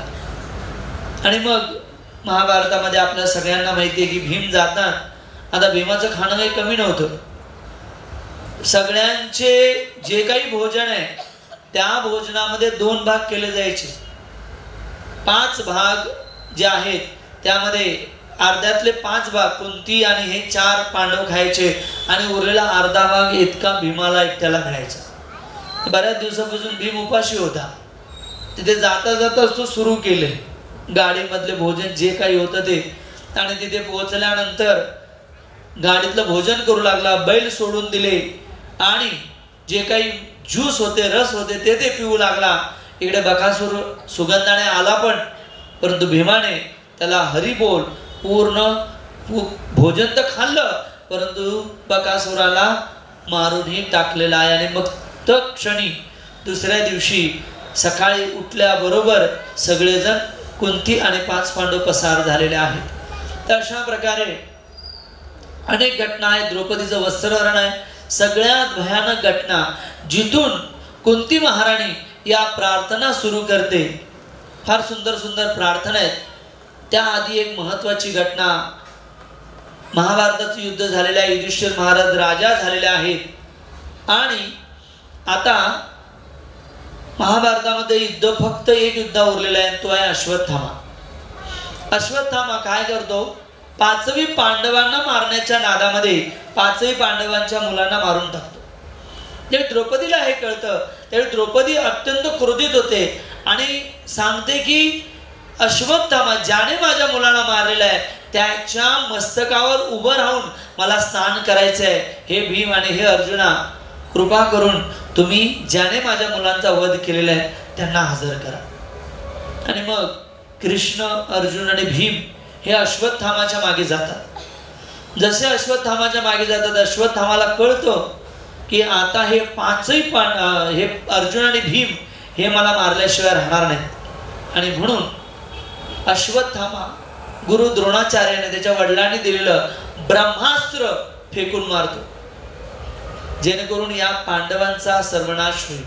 आणि मग महाभारतामध्ये आपल्या सगळ्यांना माहिती आहे की भीम जातात. आता भीमाचं खाणं काही कमी नव्हतं. सगळ्यांचे जे काही भोजन आहे त्या भोजनामध्ये 2 भाग केले जायचे. 5 भाग जे आहेत त्यामध्ये अर्ध्यातले 5 भाग कुंती आणि हे 4 पांडव खायचे आणि उरलेला अर्धा भाग इतका भीमाला एकट्याला मिळायचा. बऱ्याच दिवसापासून भीम उपाशी होता. तिथे जाता जाताच तो सुरू केले गाडीमधले भोजन जे काही होतं ते. आणि तिथे पोहोचल्यानंतर गाडीतलं भोजन करू लागला. बैल सोडून दिले आणि जे काही ज्यूस होते, रस होते ते पिऊ लागला. इकडे बकासूर सुगंधाने आला परंतु भीमाने त्याला हरी बोल पूर्ण भोजन तर खाल्लं परंतु बकासुराला मारूनही टाकलेला आहे. आणि मग तत्क्षणी दुसऱ्या दिवशी सकाळी उठल्याबरोबर सगळेजण कुंती आणि 5 पांडव पसार झालेले आहेत. तर अशा प्रकारे अनेक घटना आहेत. द्रौपदीचं वस्त्रहरण आहे सगळ्यात भयानक घटना. जिथून कुंती महाराणी या प्रार्थना सुरू करते. फार सुंदर सुंदर प्रार्थना आहेत. त्याआधी एक महत्वाची घटना, महाभारताचं युद्ध झालेलं आहे. युधिष्ठिर महाराज राजा झालेले आहेत आणि आता महाभारतामध्ये युद्ध फक्त एक युद्ध उरलेलं आहे, तो आहे अश्वत्थामा. अश्वत्थामा काय करतो? 5वी पांडवांना मारण्याच्या नादामध्ये 5वी पांडवांच्या मुलांना मारून टाकतो. जेव्हा द्रौपदीला हे कळतं त्यावेळी द्रौपदी अत्यंत क्रोधित होते आणि सांगते की अश्वत्थामा ज्याने माझ्या मुलाला मारलेला आहे त्याच्या मस्तकावर उभं राहून मला स्नान करायचं आहे. हे भीम आणि हे अर्जुना, कृपा करून तुम्ही ज्याने माझ्या मुलांचा वध केलेला आहे त्यांना हजर करा. आणि मग कृष्ण, अर्जुन आणि भीम हे अश्वत्थामाच्या मागे जातात. जसे अश्वत्थामाच्या मागे जातात अश्वत्थामाला कळतं की आता हे 5ही हे अर्जुन आणि भीम हे मला मारल्याशिवाय राहणार नाहीत. आणि म्हणून अश्वत्थामा गुरु द्रोणाचार्याने त्याच्या वडिलांनी दिलेलं ब्रह्मास्त्र फेकून मारतो जेणेकरून या पांडवांचा सर्वनाश होईल.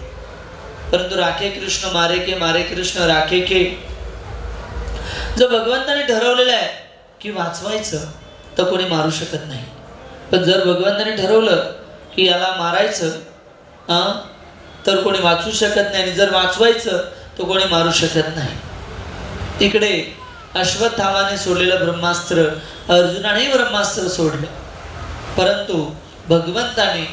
परंतु राखे कृष्ण मारे कृष्ण राखे के. जर भगवंताने ठरवलेलं आहे की वाचवायचं तर कोणी मारू शकत नाही. पण जर भगवंताने ठरवलं की याला मारायचं तर कोणी वाचू शकत नाही. आणि जर वाचवायचं तर कोणी मारू शकत नाही. तिकडे अश्वत्थामाने सोडलेलं ब्रह्मास्त्र, अर्जुनानेही ब्रह्मास्त्र सोडलं. परंतु भगवंताने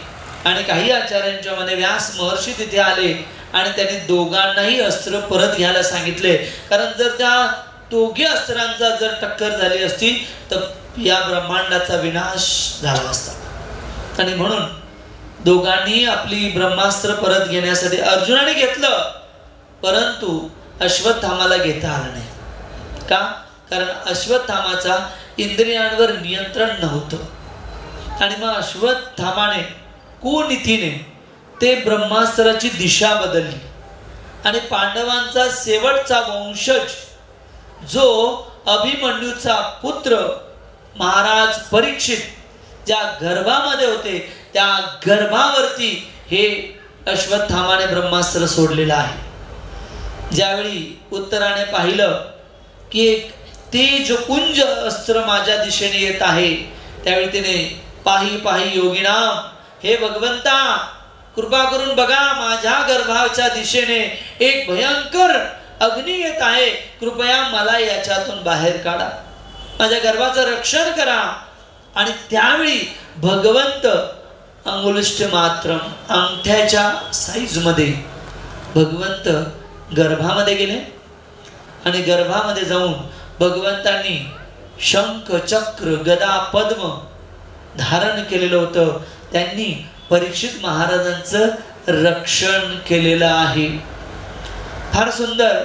आणि काही आचार्यांच्या मध्ये व्यास महर्षी तिथे आले आणि त्यांनी दोघांनाही अस्त्र परत घ्यायला सांगितले. कारण जर त्या दोघे अस्त्रांचा जर टक्कर झाली असती तर या ब्रह्मांडाचा विनाश झाला असता. आणि म्हणून दोघांनी आपली ब्रह्मास्त्र परत घेण्यासाठी अर्जुनाने घेतलं परंतु अश्वत्थामाला घेता आलं नाही. का? कारण अश्वत्थामाचा इंद्रियांवर नियंत्रण नव्हतं. आणि मग अश्वत्थामाने कुनीतीने ते ब्रह्मास्त्राची दिशा बदलली आणि पांडवांचा शेवटचा वंशज जो अभिमन्यूचा पुत्र महाराज परीक्षित ज्या गर्भामध्ये होते त्या गर्भावरती हे अश्वत्थामाने ब्रह्मास्त्र सोडलेलं आहे. ज्यावेळी उत्तराने पाहिलं की एक तेजपुंज अस्त्र माझ्या दिशेने येत आहे त्यावेळी तिने पाही पाही योगिनाम, हे भगवंता कृपा करून बघा माझ्या गर्भाच्या दिशेने एक भयंकर अग्नी येत आहे, कृपया मला याच्यातून बाहेर काढा, माझ्या गर्भाचं रक्षण करा. आणि त्यावेळी भगवंत अंगुलिष्ठ मात्र अंगठ्याच्या साईज मध्ये भगवंत गर्भामध्ये गेले आणि गर्भामध्ये जाऊन भगवंतांनी शंख चक्र गदा पद्म धारण केलेलं होतं. त्यांनी परीक्षित महाराजांचं रक्षण केलेलं आहे. फार सुंदर.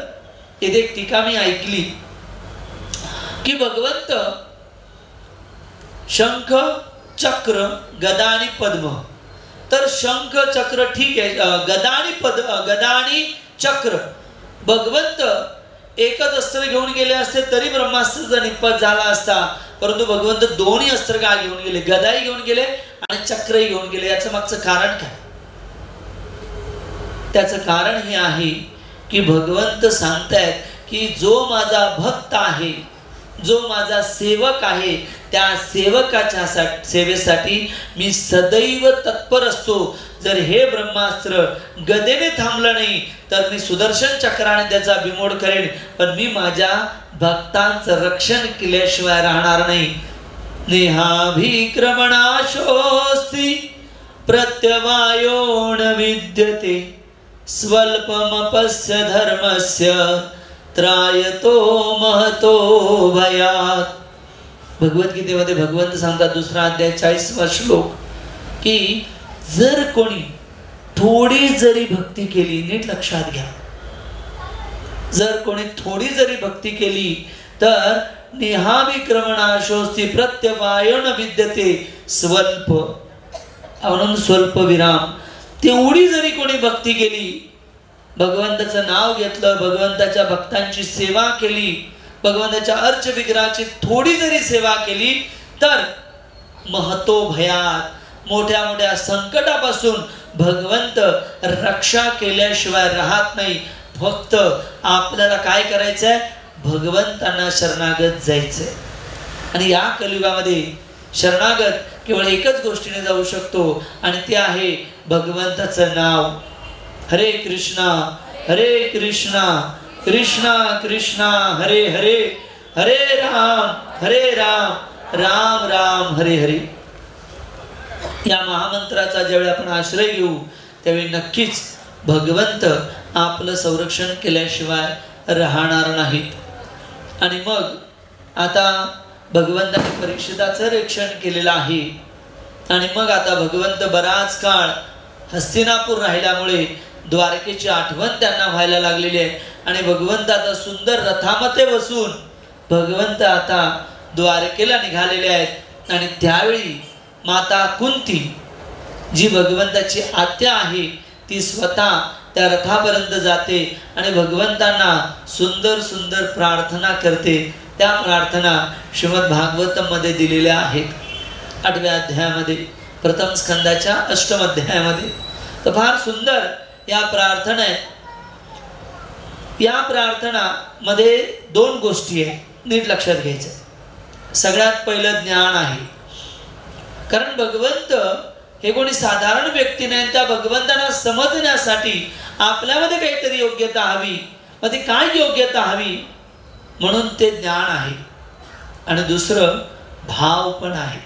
इथे एक टीका मी ऐकली की भगवंत शंख चक्र गदा आणि पद्म, तर शंख चक्र ठीक आहे, गदा आणि चक्र भगवंत एकच अस्त्र घेऊन गेले असते तरी ब्रह्मास्त्राचा निपत झाला असता, परंतु भगवंत दोन्ही अस्त्र का घेऊन गेले, गदाही घेऊन गेले आणि चक्रही घेऊन गेले. याचं मागचं कारण काय? त्याचं कारण हे आहे की भगवंत सांगतायत की जो माझा भक्त आहे, जो माझा सेवक आहे, त्या सेवकाच्या सेवेसाठी मी सदैव तत्पर असतो. जर हे ब्रह्मास्त्र गदेने थांबलं नाही तर मी सुदर्शन चक्राने त्याचा बिमोड करेन, पण मी माझ्या भक्तांचं रक्षण केल्याशिवाय राहणार नाही. नेहाभिक्रमणाशोस्ति प्रत्यवायो न विद्यते स्वल्पमपस्य धर्मस्य त्रायतो महतो भयात. भगवद्गीतेमध्ये भगवंत सांगतात 2रा अध्याय 40वा श्लोक की जर कोणी थोडी जरी भक्ती केली, नीट लक्षात घ्या, जर कोणी थोडी जरी भक्ती केली तर नेहाभिक्रमणाशोस्ति प्रत्यवायन विद्यते स्वल्प, म्हणून स्वल्प विराम, तेवढी जरी कोणी भक्ती केली, भगवंताचं नाव घेतलं, भगवंताच्या भक्तांची सेवा केली, भगवंताच्या अर्च विग्रहाची थोडी जरी सेवा केली तर महतो भयात, मोठ्या मोठ्या संकटापासून भगवंत रक्षा केल्याशिवाय राहत नाही. फक्त आपल्याला काय करायचंय? भगवंतांना शरणागत जायचंय. आणि या कलियुगामध्ये शरणागत केवळ एकच गोष्टीने जाऊ शकतो आणि ते आहे भगवंताचं नाव. हरे कृष्णा हरे कृष्णा कृष्णा कृष्णा हरे हरे, हरे राम राम राम हरे हरे. या महामंत्राचा ज्यावेळी आपण आश्रय घेऊ त्यावेळी नक्कीच भगवंत आपलं संरक्षण केल्याशिवाय राहणार नाहीत. आणि मग आता भगवंताने परीक्षिताचं रक्षण केलेलं आहे आणि मग आता भगवंत बराच काळ हस्तिनापूर राहिल्यामुळे द्वारकेची आठवण त्यांना व्हायला लागलेली आहे. आणि भगवंत आता सुंदर रथामध्ये बसून भगवंत आता द्वारकेला निघालेले आहेत. आणि त्यावेळी माता कुंती जी भगवंताची आत्या आहे ती स्वतः त्या रथापर्यंत जाते आणि भगवंतांना सुंदर सुंदर प्रार्थना करते. त्या प्रार्थना श्रीमद भागवतम मध्ये दिलेल्या आहेत 8व्या अध्यायामध्ये, प्रथम स्कंदाच्या 8म अध्यायामध्ये. तर फार सुंदर या प्रार्थना आहेत. या प्रार्थना मध्ये 2 गोष्टी आहेत, नीट लक्षात घ्यायचं. सगळ्यात पहिलं ज्ञान आहे, कारण भगवंत हे कोणी साधारण व्यक्ती नाही. त्या भगवंतांना समजण्यासाठी आपल्यामध्ये काहीतरी योग्यता हवी. मग ती काय योग्यता हवी? म्हणून ते ज्ञान आहे. आणि दुसरं भाव पण आहे.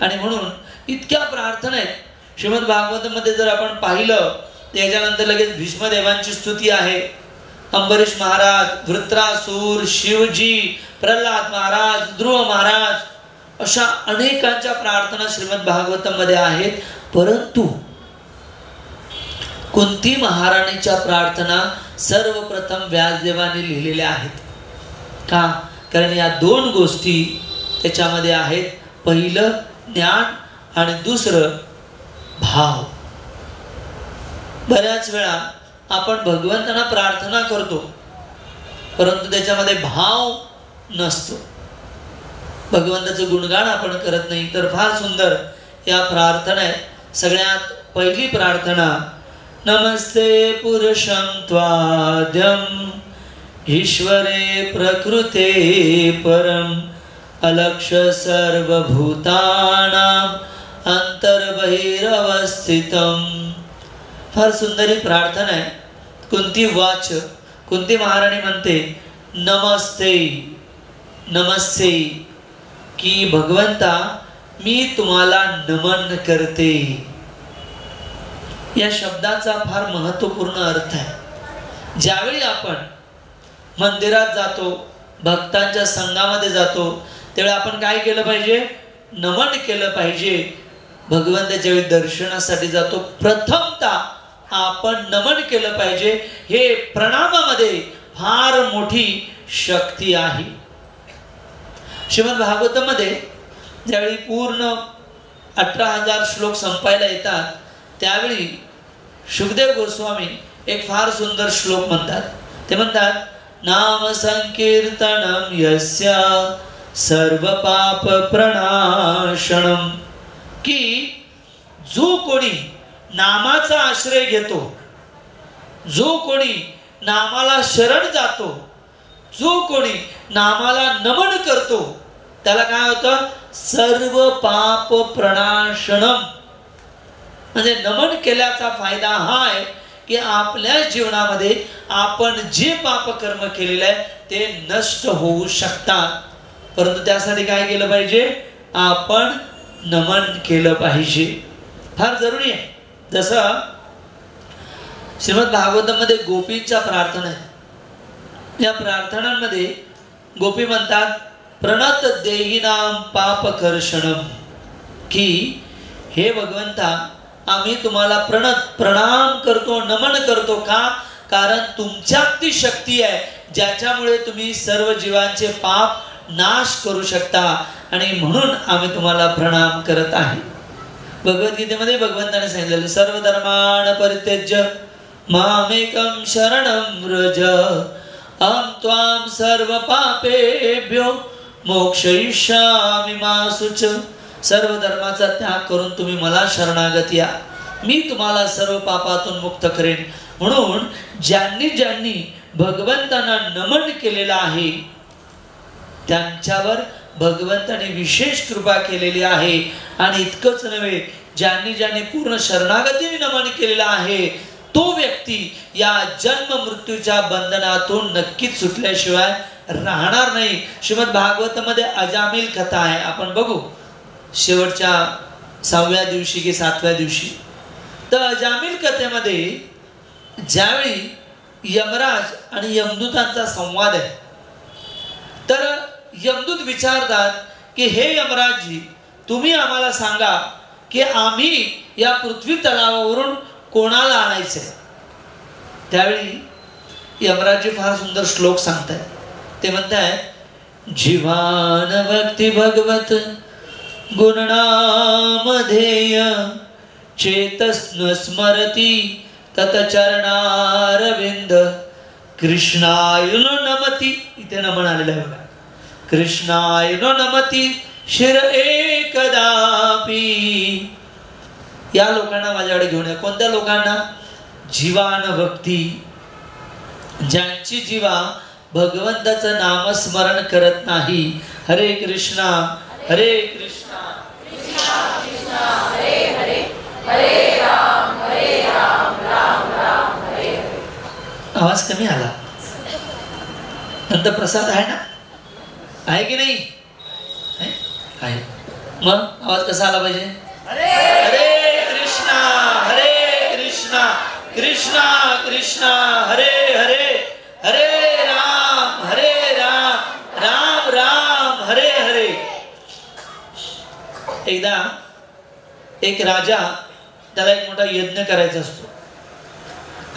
आणि म्हणून इतक्या प्रार्थना आहेत श्रीमद भागवत मध्ये. जर आपण पाहिलं त्याच्यानंतर लगेच भीष्मदेवांची स्तुती आहे, अंबरीश महाराज, वृत्रासूर, शिवजी, प्रल्हाद महाराज, ध्रुव महाराज, अशा अनेकांच्या प्रार्थना श्रीमद भागवतम मध्ये आहेत. परंतु कुंती महाराणीच्या प्रार्थना सर्वप्रथम व्यासदेवाने लिहिलेल्या आहेत. का? कारण या 2 गोष्टी त्याच्यामध्ये आहेत. पहिलं ज्ञान आणि दुसरं भाव. बऱ्याच वेळा आपण भगवंतांना प्रार्थना करतो परंतु त्याच्यामध्ये भाव नसतो, भगवंताचं गुणगान आपण करत नाही. तर फार सुंदर या प्रार्थना आहे. सगळ्यात पहिली प्रार्थना, नमस्ते पुरुषं त्वाद्यं ईश्वरे प्रकृते परम अलक्ष्य सर्वभूतानां अंतर्बहिरवस्थितम्. फार सुंदर प्रार्थना आहे. कुंती वाच, कुंती महाराणी म्हणते नमस्ते नमस्ते, की भगवंता मी तुम्हाला नमन करते. या शब्दाचा फार महत्वपूर्ण अर्थ आहे. ज्यावेळी आपण मंदिरात जातो, भक्तांच्या संघामध्ये जातो, त्यावेळी आपण काय केलं पाहिजे? नमन केलं पाहिजे. भगवंताच्या वेळी दर्शनासाठी जातो, प्रथमतः आपण नमन केलं पाहिजे. हे प्रणामामध्ये फार मोठी शक्ती आहे. श्रीमद भागवतामध्ये ज्यावेळी पूर्ण 18,000 श्लोक संपायला येतात त्यावेळी शुकदेव गोस्वामी एक फार सुंदर श्लोक म्हणतात. ते म्हणतात, नाम संकीर्तनम यस्य सर्व पाप प्रणाशनम, की जो कोणी नामाचा आश्रय घेतो, जो कोणी नामाला शरण जातो, जो कोणी नामाला नमन करतो, त्याला काय होतं? सर्व पाप प्रणाशनम. म्हणजे नमन केल्याचा फायदा हा आहे की आपल्या जीवनामध्ये आपण जे पाप कर्म केलेले आहे ते नष्ट होऊ शकतात. परंतु त्यासाठी काय केलं पाहिजे? आपण नमन केलं पाहिजे. फार जरुरी आहे. जसं श्रीमद भागवतामध्ये गोपींच्या प्रार्थना आहे. या प्रार्थनांमध्ये गोपी म्हणतात, प्रणत देहिनाम पापकर्षणम, की हे भगवंता आम्ही तुम्हाला प्रणाम करतो, नमन करतो. का? कारण तुमच्यात ती शक्ती आहे ज्याच्यामुळे तुम्ही सर्व जीवांचे पाप नाश करू शकता आणि म्हणून आम्ही तुम्हाला प्रणाम करत आहे. भगवद्गीतेमध्ये भगवंताने सांगितलेलं, सर्व धर्मान् परित्यज्य मामेकं शरणं व्रज अहं त्वां सर्व पापेभ्यो मोक्षयिष्यामि मा शुच. सर्व धर्माचा त्याग करून तुम्ही मला शरणागत या, मी तुम्हाला सर्व पापातून मुक्त करेन. म्हणून ज्यांनी ज्यांनी भगवंतांना नमन केलेलं आहे त्यांच्यावर भगवंताने विशेष कृपा केलेली आहे. आणि इतकंच नव्हे, ज्यांनी ज्यांनी पूर्ण शरणागतीने नमन केलेलं आहे तो व्यक्ती या जन्म मृत्यूच्या बंधनातून नक्कीच सुटल्याशिवाय राहणार नाही. श्रीमद भागवतामध्ये अजामिल कथा आहे, आपण बघू शेवटच्या 6व्या दिवशी की 7व्या दिवशी. तर अजामिल कथेमध्ये ज्यावेळी यमराज आणि यमदूतांचा संवाद आहे, तर यमदूत विचारतात की हे यमराजजी, तुम्ही आम्हाला सांगा की आम्ही या पृथ्वी तलावावरून कोणाला आणायचंय. त्यावेळी यमराजजी फार सुंदर श्लोक सांगतात. ते म्हणतात, जीवान भक्ती भगवत गुणनामधेय चेतस्न स्मरती तत चरणारविंद कृष्णाय नमती. इथे नमन आलेलं आहे बघा. कृष्णाय नमती शिर एकदापि. या लोकांना माझ्याकडे घेऊन या. कोणत्या लोकांना? जीवान भक्ती, ज्यांची जीवा भगवंताचं नामस्मरण करत नाही. हरे कृष्णा हरे कृष्णा कृष्णा कृष्णा हरे हरे, हरे राम राम राम हरे हरे. आवाज कमी आला. नंतर प्रसाद आहे ना, आहे की नाही? आहे. मग आवाज कसा आला पाहिजे? हरे कृष्णा कृष्णा कृष्णा हरे हरे, हरे राम राम राम हरे हरे. एकदा एक राजा, त्याला एक मोठा यज्ञ करायचा असतो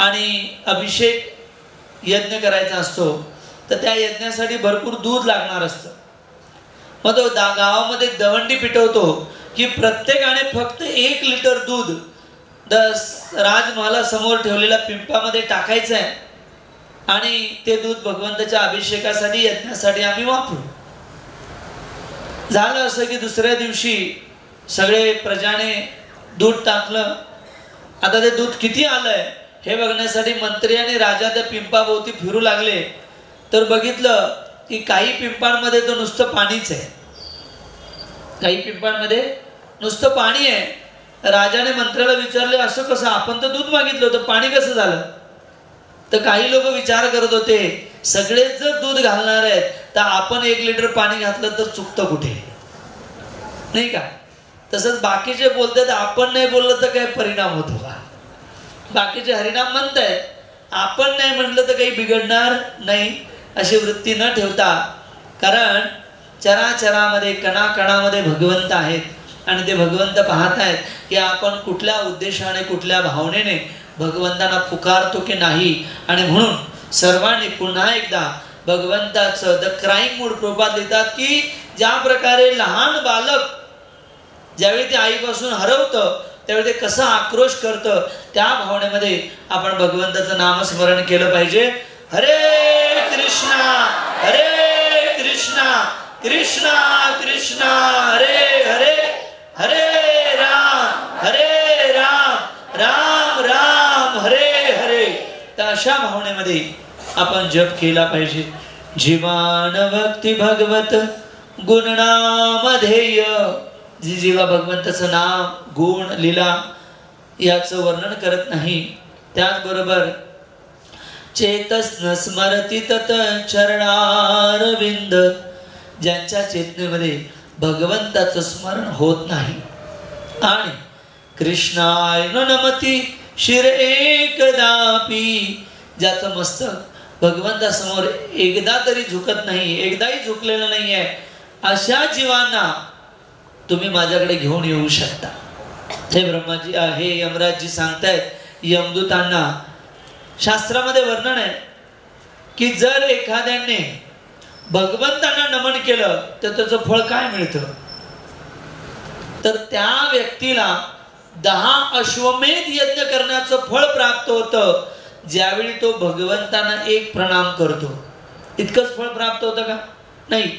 आणि अभिषेक यज्ञ करायचा असतो. तर त्या यज्ञासाठी भरपूर दूध लागणार असतं. मग तो गावामध्ये दवंडी पिटवतो की प्रत्येकाने फक्त 1 लिटर दूध राजमहालासमोर ठेवलेल्या पिंपामध्ये टाकायचं आहे आणि ते दूध भगवंताच्या अभिषेकासाठी यज्ञासाठी आम्ही वापरू. झालं असं की दुसऱ्या दिवशी सगळे प्रजाने दूध टाकलं. आता ते दूध किती आलंय हे बघण्यासाठी मंत्री आणि राजा त्या पिंपाभोवती फिरू लागले. तर बघितलं की काही पिंपांमध्ये तर नुसतं पाणीच आहे, काही पिंपांमध्ये नुसतं पाणी आहे. राजाने मंत्र्याला विचारले, असं कसं? आपण तर दूध मागितलं होतं, पाणी कसं झालं? तर काही लोक विचार करत होते, सगळेच जर दूध घालणार आहेत तर आपण 1 लिटर पाणी घातलं तर चुकतं कुठे, नाही का? तसंच बाकीचे बोलतात, आपण नाही बोललं तर काय परिणाम होतो का? बाकीचे हरिनाम म्हणतायत, आपण नाही म्हटलं तर काही बिघडणार नाही अशी वृत्ती न ठेवता, कारण चराचरामध्ये कणाकणामध्ये भगवंत आहेत आणि ते भगवंत पाहत आहेत की आपण कुठल्या उद्देशाने कुठल्या भावनेने भगवंतांना पुकारतो की नाही. आणि म्हणून सर्वांनी पुन्हा एकदा भगवंताचं द क्राईंग मूड प्रभुपाद लिहितात की ज्या प्रकारे लहान बालक ज्यावेळी ते आईपासून हरवतं त्यावेळी ते कसं आक्रोश करतं, त्या भावनेमध्ये आपण भगवंताचं नामस्मरण केलं पाहिजे. हरे कृष्णा कृष्णा कृष्णा हरे हरे, हरे राम राम राम हरे हरे. तर अशा भावनेमध्ये आपण जप केला पाहिजे. जीवान भक्ती भगवत गुणनामधेय. जी जीवा भगवंताचं नाम गुण लीला याचं वर्णन करत नाही, त्याचबरोबर चेतस न स्मरती तत चरणारविंद. ज्यांच्या चेतनेमध्ये भगवंताचं स्मरण होत नाही आणि कृष्णाय न नमती शिर एकदापि, ज्याचं मस्तक भगवंतासमोर एकदा तरी झुकत नाही, एकदाही झुकलेलं नाही आहे, अशा जीवांना तुम्ही माझ्याकडे घेऊन येऊ शकता. हे ब्रह्माजी हे यमराजजी सांगतायत यमदूतांना. शास्त्रामध्ये वर्णन आहे की जर एखाद्याने भगवंतांना नमन केलं तर त्याचं फळ काय मिळतं, तर त्या व्यक्तीला 10 अश्वमेध यज्ञ करण्याचं फळ प्राप्त होतं. ज्यावेळी तो भगवंतांना एक प्रणाम करतो. इतकंच फळ प्राप्त होतं का? नाही.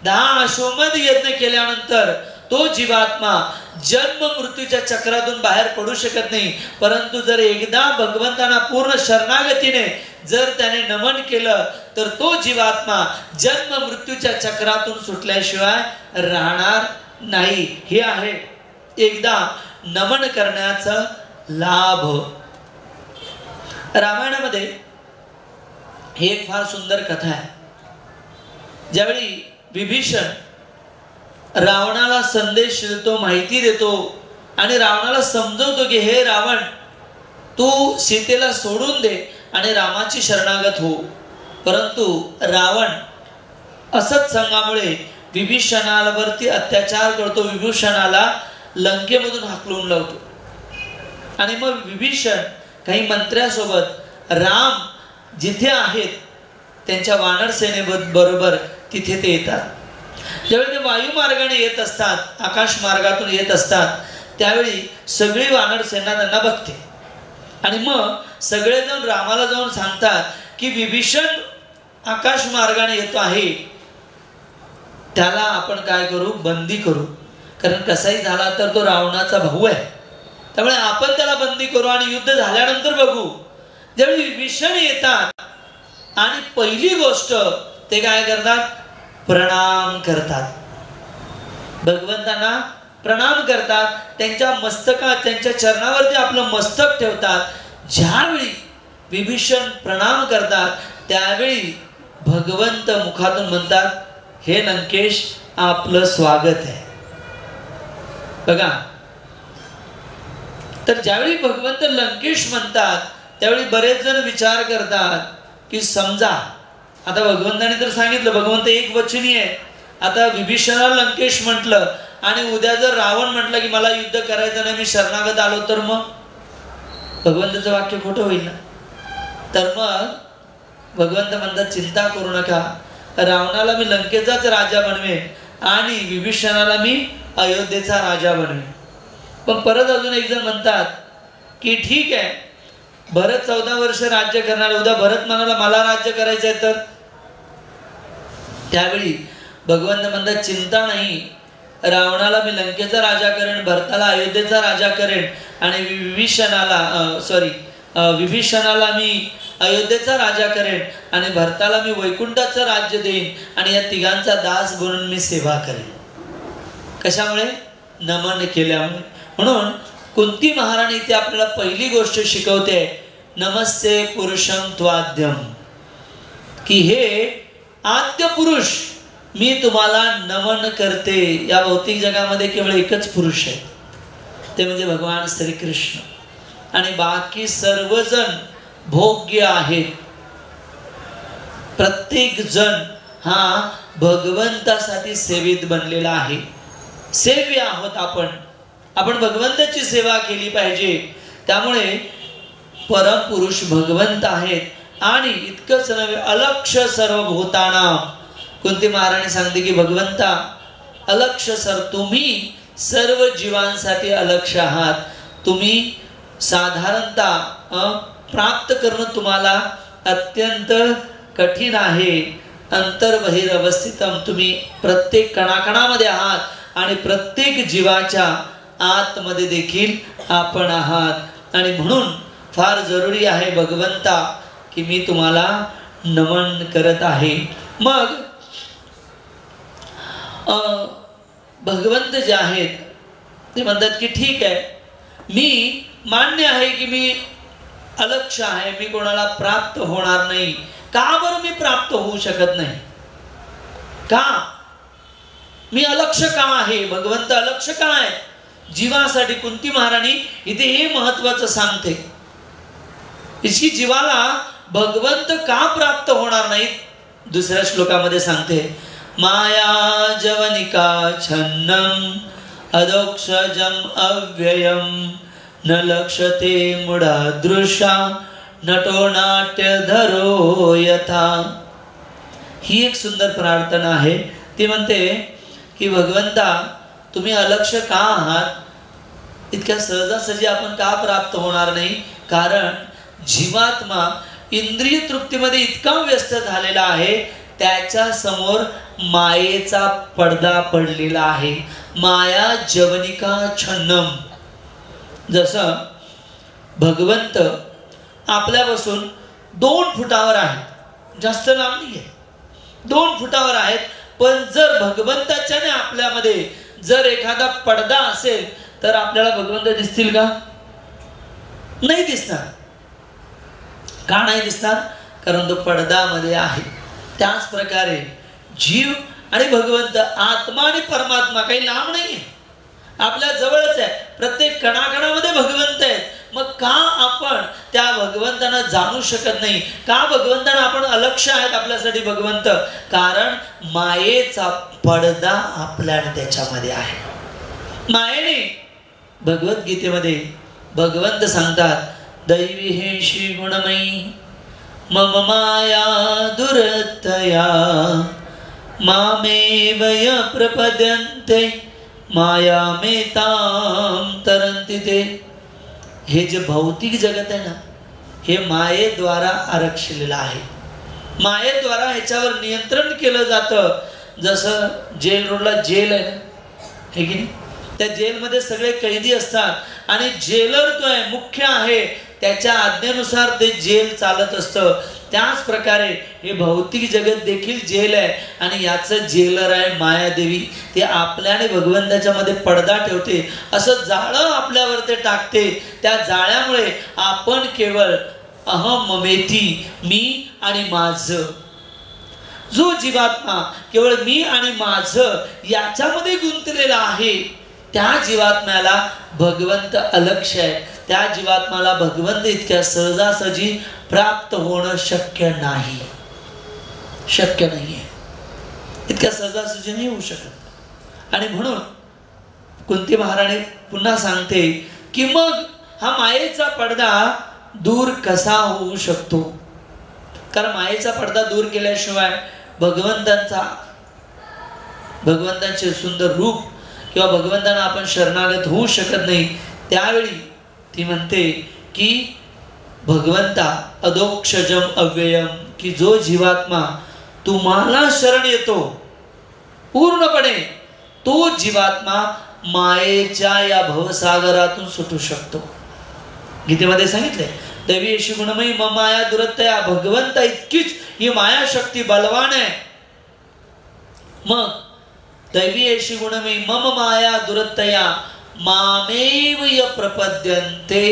10 अश्वमेध यज्ञ केल्यानंतर तो जीवात्मा जन्म मृत्यूच्या चक्रातून बाहेर पडू शकत नाही. परंतु जर एकदा भगवंतांना पूर्ण शरणागतीने जर त्याने नमन केलं तर तो जीवात्मा जन्म मृत्यूच्या चक्रातून सुटल्याशिवाय राहणार नाही. हे आहे एकदा नमन करण्याचा लाभ. रामायणामध्ये ही एक फार सुंदर कथा आहे. ज्यावेळी विभीषण रावणाला संदेश देतो, माहिती देतो आणि रावणाला समजवतो की हे रावण, तू सीतेला सोडून दे आणि रामाची शरणागत हो. परंतु रावण असत संघामुळे विभीषणावरती अत्याचार करतो, विभीषणाला लंकेमधून हाकलून लावतो. आणि मग विभीषण काही मंत्र्यासोबत राम जिथे आहेत त्यांच्या वानर सेनेबरोबर तिथे ते येतात. ज्यावेळी ते वायुमार्गाने येत असतात, आकाश मार्गातून येत असतात, त्यावेळी सगळी वानर सेना त्यांना बघते. आणि मग सगळेजण रामाला जाऊन सांगतात की विभीषण आकाश मार्गाने येतो आहे, त्याला आपण काय करू, बंदी करू. कारण कसाही झाला तर तो रावणाचा भाऊ आहे, त्यामुळे आपण त्याला बंदी करू आणि युद्ध झाल्यानंतर बघू. ज्यावेळी विभीषण येतात आणि पहिली गोष्ट ते काय करतात, प्रणाम करतात. भगवंतांना प्रणाम करतात, त्यांच्या मस्तकात त्यांच्या चरणावरती आपलं मस्तक ठेवतात. ज्यावेळी विभीषण प्रणाम करतात त्यावेळी भगवंत मुखातून म्हणतात, हे लंकेश आपलं स्वागत आहे. बघा, तर ज्यावेळी भगवंत लंकेश म्हणतात त्यावेळी बरेच जण विचार करतात की समजा आता भगवंताने तर सांगितलं, भगवंत एक वचनी आहे, आता विभीषणाला लंकेश म्हटलं आणि उद्या जर रावण म्हटलं की मला युद्ध करायचं नाही, मी शरणागत आलो, तर मग भगवंताचं वाक्य खोटं होईल ना. तर मग भगवंत म्हणतात, चिंता करू नका, रावणाला मी लंकेचाच राजा बनवेन आणि विभीषणाला मी अयोध्येचा राजा बनवेन. पण परत अजून एक जण म्हणतात की ठीक आहे, भरत 14 वर्ष राज्य करणार, उद्या भरत म्हणाला मला राज्य करायचं आहे, तर त्यावेळी भगवंत म्हणतात, चिंता नाही, रावणाला मी लंकेचा राजा करेन, भरताला अयोध्येचा राजा करेन आणि विभीषणाला मी अयोध्येचा राजा करेन आणि भरताला मी वैकुंठाचं राज्य देईन आणि या तिघांचा दास बनून मी सेवा करेन. कशामुळे? नमन केल्यामुळे. म्हणून कुंती महाराणी इथे आपल्याला पहिली गोष्ट शिकवते, नमस्ते पुरुषं त्वाद्यम, की हे आद्य पुरुष मी तुम्हाला नमन करते. या भौतिक जगामध्ये केवळ एकच पुरुष आहे, ते म्हणजे भगवान श्रीकृष्ण, आणि बाकी सर्वजण भोग्य आहेत. प्रत्येक जण हा भगवंतासाठी सेवित बनलेला आहे. सेव्य आहोत आपण भगवंताची सेवा केली पाहिजे. त्यामुळे परमपुरुष भगवंत आहेत आणि इतकंच नव्हे अलक्ष सर्व भूताना. कुंती महाराणी सांगते की भगवंता अलक्ष तुम्ही सर्व जीवांसाठी अलक्ष आहात. तुम्ही साधारणतः प्राप्त करणं तुम्हाला अत्यंत कठीण आहे. अंतर्बहिरवस्थितम तुम्ही प्रत्येक कणाकणामध्ये आहात आणि प्रत्येक जीवाच्या आतमध्ये देखील आपण आहात. आणि म्हणून फार जरुरी आहे भगवंता की मी तुम्हाला नमन करत आहे. मग भगवंत जे आहेत ते म्हणतात की ठीक आहे, मी मान्य आहे की मी अलक्ष आहे, मी कोणाला प्राप्त होणार नाही. का बरं मी प्राप्त होऊ शकत नाही? का मी अलक्ष का आहे? भगवंत अलक्ष का आहे जीवासाठी? कुंती महाराणी इथे हे महत्वाचं सांगते. इसकी जीवाला भगवंत का प्राप्त होणार नाही? दुसऱ्या श्लोकामध्ये सांगते, माया जवनिका छन्नम अदोक्षजम अव्ययम न लक्षते मुडा दृशा नटो नाट्य धरो यथा. ही एक सुंदर प्रार्थना आहे. ती म्हणते की भगवंता तुम्ही अलक्ष का आहात? इतक्या सहजासहजी आपण का प्राप्त होणार नाही? कारण जीवात्मा इंद्रिय तृप्तीमध्ये इतका व्यस्त झालेला आहे, त्याच्या समोर मायेचा पडदा पडलेला आहे. माया जवनिका छन्नम. जसं भगवंत आपल्यापासून 2 फुटावर आहे, जास्त लांब नाही आहे, 2 फुटावर आहेत. पण जर भगवंताच्या आपल्यामध्ये जर एखादा पडदा असेल तर आपल्याला भगवंत दिसतील का? नाही दिसणार. का नाही दिसणार? कारण तो पडदामध्ये आहे. त्याच प्रकारे जीव आणि भगवंत, आत्मा आणि परमात्मा काही लांब नाही आहे, आपल्या जवळच आहे. प्रत्येक कणाकणामध्ये भगवंत आहेत. मग का आपण त्या भगवंतांना जाणू शकत नाही? का भगवंतांना आपण अलक्ष आहेत आपल्यासाठी भगवंत? कारण मायेचा पडदा आपल्या त्याच्यामध्ये आहे. मायेने भगवद्गीतेमध्ये भगवंत सांगतात, दैवी हे श्री गुणमयी मम माया दुरतया मामेव य प्रपद्यन्ते माया मेताम तरंती ते. हे जे भौतिक जगत आहे ना, हे मायेद्वारा आरक्षलेलं आहे. मायेद्वारा ह्याच्यावर नियंत्रण केलं जातं. जसं जेल रोडला जेल आहे ना, हे की नाही, त्या जेलमध्ये सगळे कैदी असतात आणि जेलर जो आहे मुख्य आहे, त्याच्या आज्ञेनुसार ते जेल चालत असतं. त्याच प्रकारे हे भौतिक जगत देखील जेल आहे आणि याचं जेलर आहे मायादेवी. ते आपल्याने भगवंताच्या मध्ये पडदा ठेवते, असं जाळं आपल्यावर ते टाकते. त्या जाळ्यामुळे आपण केवळ अहम ममेती, मी आणि माझं, जो जीवात्मा केवळ मी आणि माझं याच्यामध्ये गुंतलेला आहे, त्या जीवात्म्याला भगवंत अलक्ष आहे. त्या जीवात्म्याला भगवंत इतक्या सहजासहजी प्राप्त होणं शक्य नाही. शक्य नाहीये, इतक्या सहजासहजी नाही होऊ शकत. आणि म्हणून कुंती महाराणी पुन्हा सांगते की मग हा मायेचा पडदा दूर कसा होऊ शकतो? कारण मायेचा पडदा दूर केल्याशिवाय भगवंतांचे सुंदर रूप किंवा भगवंतांना आपण शरणागत होऊ शकत नाही. त्यावेळी ती म्हणते की भगवंता अदोक्षजम अव्ययम, की जो जीवात्मा तुम्हाला शरण येतो पूर्णपणे, तो जीवात्मा मायेच्या या भवसागरातून सुटू शकतो. गीतेमध्ये सांगितले, दैवी अशी गुणमयी मम माया दुरतया. भगवंता इतकीच ही माया शक्ती बलवान आहे. मग दैवी अशी गुणमयी मम माया दुरतया मामेव य प्रपद्यन्ते.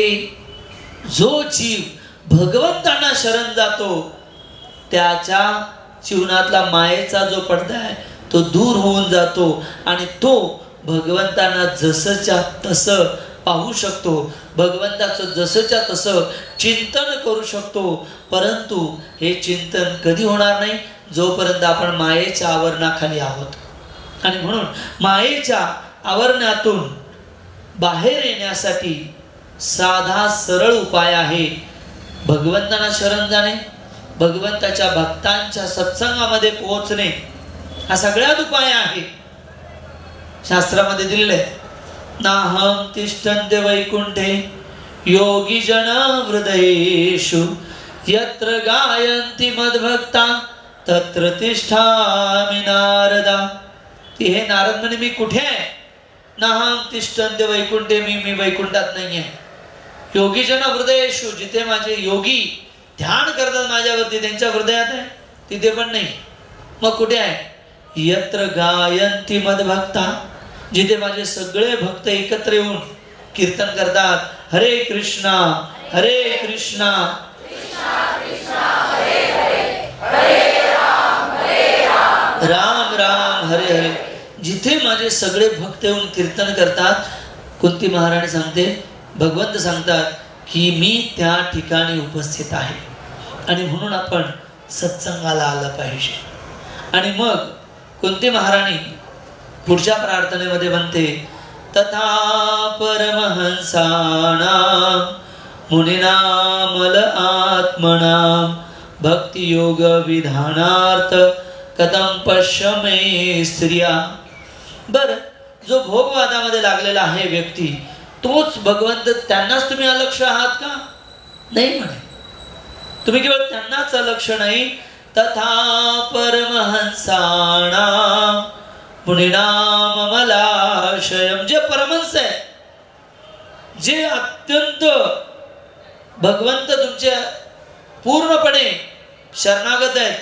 जो जीव भगवंतांना शरण जातो त्याच्या जीवनातला मायेचा जो पडदा आहे तो दूर होऊन जातो आणि तो भगवंतांना जसंच्या तसं पाहू शकतो, भगवंताचं जसंच्या तसं चिंतन करू शकतो. परंतु हे चिंतन कधी होणार नाही? जोपर्यंत आपण मायेच्या आवरणाखाली आहोत. आणि म्हणून मायेच्या आवरणातून बाहेर येण्यासाठी साधा सरळ उपाय आहे. भगवंतांना शरण जाणे, भगवंताच्या भक्तांच्या सत्संगामध्ये पोहोचणे, हा सगळ्यात उपाय आहे. शास्त्रामध्ये दिलेले नाहं तिष्ठन्ते वैकुंठे योगी जन हृदयेषु यत्र गायन्ति मद्भक्ता तत्र तिष्ठामि नारदा. ती हे नारद म्हणे मी कुठे आहे? नाहं तिष्ठन्ते वैकुंठे, मी वैकुंठात नाही आहे. योगी जन हृदयेषु, जिथे माझे योगी ध्यान करतात माझ्यावरती त्यांच्या हृदयात आहे, तिथे पण नाही. मग कुठे आहे? यत्र गायन्ति मद्भक्ता, जिथे माझे सगळे भक्त एकत्र येऊन कीर्तन करतात, हरे कृष्णा हरे कृष्णा राम राम हरे हरे. जिथे माझे सगळे भक्त येऊन कीर्तन करतात, कुंती महाराणी सांगते, भगवंत सांगतात की मी त्या ठिकाणी उपस्थित आहे. आणि म्हणून आपण सत्संगाला आलं पाहिजे. आणि मग कुंती महाराणी पुढच्या प्रार्थनेमध्ये म्हणते, तथा परमहंसानां मुनीनामल आत्मनां भक्तियोग विधानार्थ कथं पश्यमे स्त्रिया. बर, जो भोगवादामध्ये लागलेला आहे व्यक्ती, तोच भगवंत, त्यांनाच तुम्ही अलक्ष आहात का? नाही म्हणे, तुम्ही केवळ त्यांनाच अलक्ष नाही, तथा परमहंसानां मुनीनाम मलाशयम, जे परमहंस आहे, जे अत्यंत भगवंत तुमच्या पूर्णपणे शरणागत आहेत,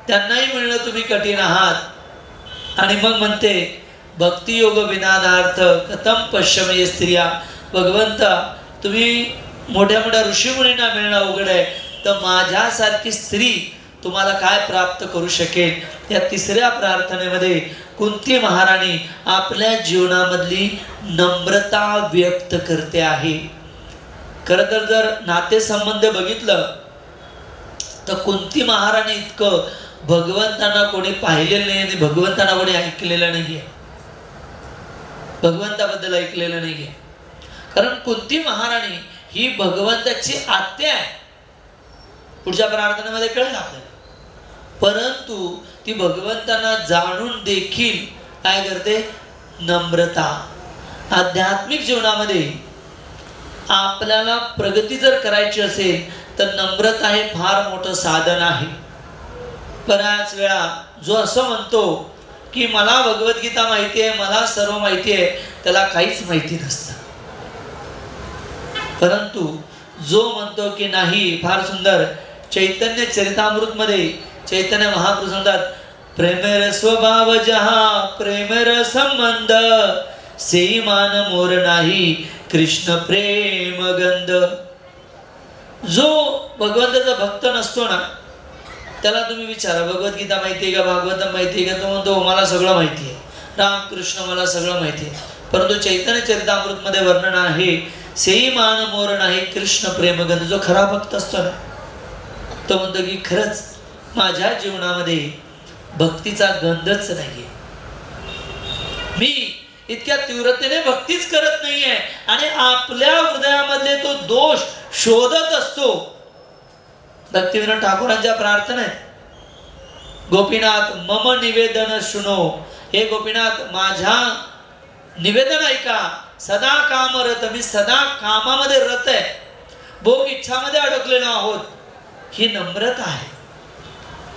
त्यांनाही मिळणं तुम्ही कठीण आहात. आणि मग म्हणते भक्तियोग विनादार्थ कथं पश्यमे स्त्रिया. भगवंता, तुम्ही मोठ्या मोठ्या ऋषीमुनींना मिळणं अवघड आहे, तर माझ्यासारखी स्त्री तुम्हाला काय प्राप्त करू शकेल. या तिसऱ्या प्रार्थनेमध्ये कुंती महाराणी आपल्या जीवनामधली नम्रता व्यक्त करते आहे. खरं तर जर नातेसंबंध बघितलं तर कुंती महाराणी इतकं भगवंतांना कोणी पाहिलेलं नाही आणि भगवंतांना कोणी ऐकलेलं नाही आहे, भगवंताबद्दल ऐकलेलं नाही आहे. कारण कुंती महाराणी ही भगवंताची आत्या आहे. पुढच्या प्रार्थनेमध्ये कळेल आपल्याला. परंतु ती भगवंतांना जाणून देखील काय करते? नम्रता. आध्यात्मिक जीवनामध्ये आपल्याला प्रगती जर करायची असेल तर नम्रता हे फार मोठं साधन आहे. बऱ्याच वेळा जो असं म्हणतो की मला भगवद्गीता माहिती आहे, मला सर्व माहिती आहे, त्याला काहीच माहिती नसतं. परंतु जो म्हणतो की नाही, फार सुंदर चैतन्य चरितामृत मध्ये चैतन्य महाप्रभू सांगतात, प्रेमेर स्वभाव जहा प्रेमेर संबंध सेई मान मोर नाही कृष्ण प्रेम गंध. जो भगवंताचा भक्त नसतो ना, त्याला तुम्ही विचारा भगवद्गीता माहिती आहे का, भागवत माहिती आहे का, तो म्हणतो मला सगळं माहिती आहे, रामकृष्ण मला सगळं माहिती आहे. परंतु चैतन्य चरितामृत मध्ये वर्णन आहे, सेई मान मोर नाही कृष्ण प्रेमगंध. जो खरा भक्त असतो ना, तो म्हणतो की खरंच माझ्या जीवनामध्ये भक्तीचा गंधच नाहीये, मी इतक्या तीव्रतेने भक्तीच करत नाहीये. आणि आपल्या हृदयामधले तो दोष शोधत असतो. भक्तिविनोद ठाकूरांच्या प्रार्थना आहेत, गोपीनाथ मम निवेदन शुनो. हे गोपीनाथ, माझ्या निवेदन ऐका. सदा काम रत, मी सदा कामामध्ये रत आहे, भोग इच्छामध्ये अडकलेलो आहोत. ही नम्रता आहे.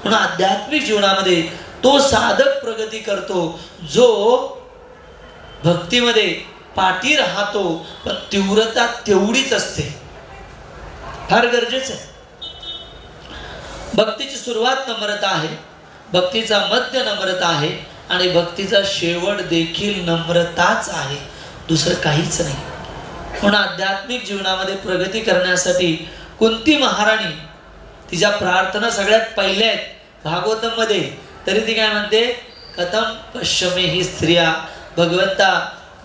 म्हणून आध्यात्मिक जीवनामध्ये तो साधक प्रगती करतो जो भक्तीमध्ये पाठी राहतो, पण तीव्रता तेवढीच असते. फार गरजेचं आहे. भक्तीची सुरुवात नम्रता आहे, भक्तीचा मध्य नम्रता आहे आणि भक्तीचा शेवट देखील नम्रताच आहे, दुसरं काहीच नाही. म्हणून आध्यात्मिक जीवनामध्ये प्रगती करण्यासाठी कुंती महाराणी तिच्या प्रार्थना सगळ्यात पहिल्या आहेत भागवतम मध्ये. तरी ती काय म्हणते? कथम पश्यमे ही स्त्रिया. भगवंता,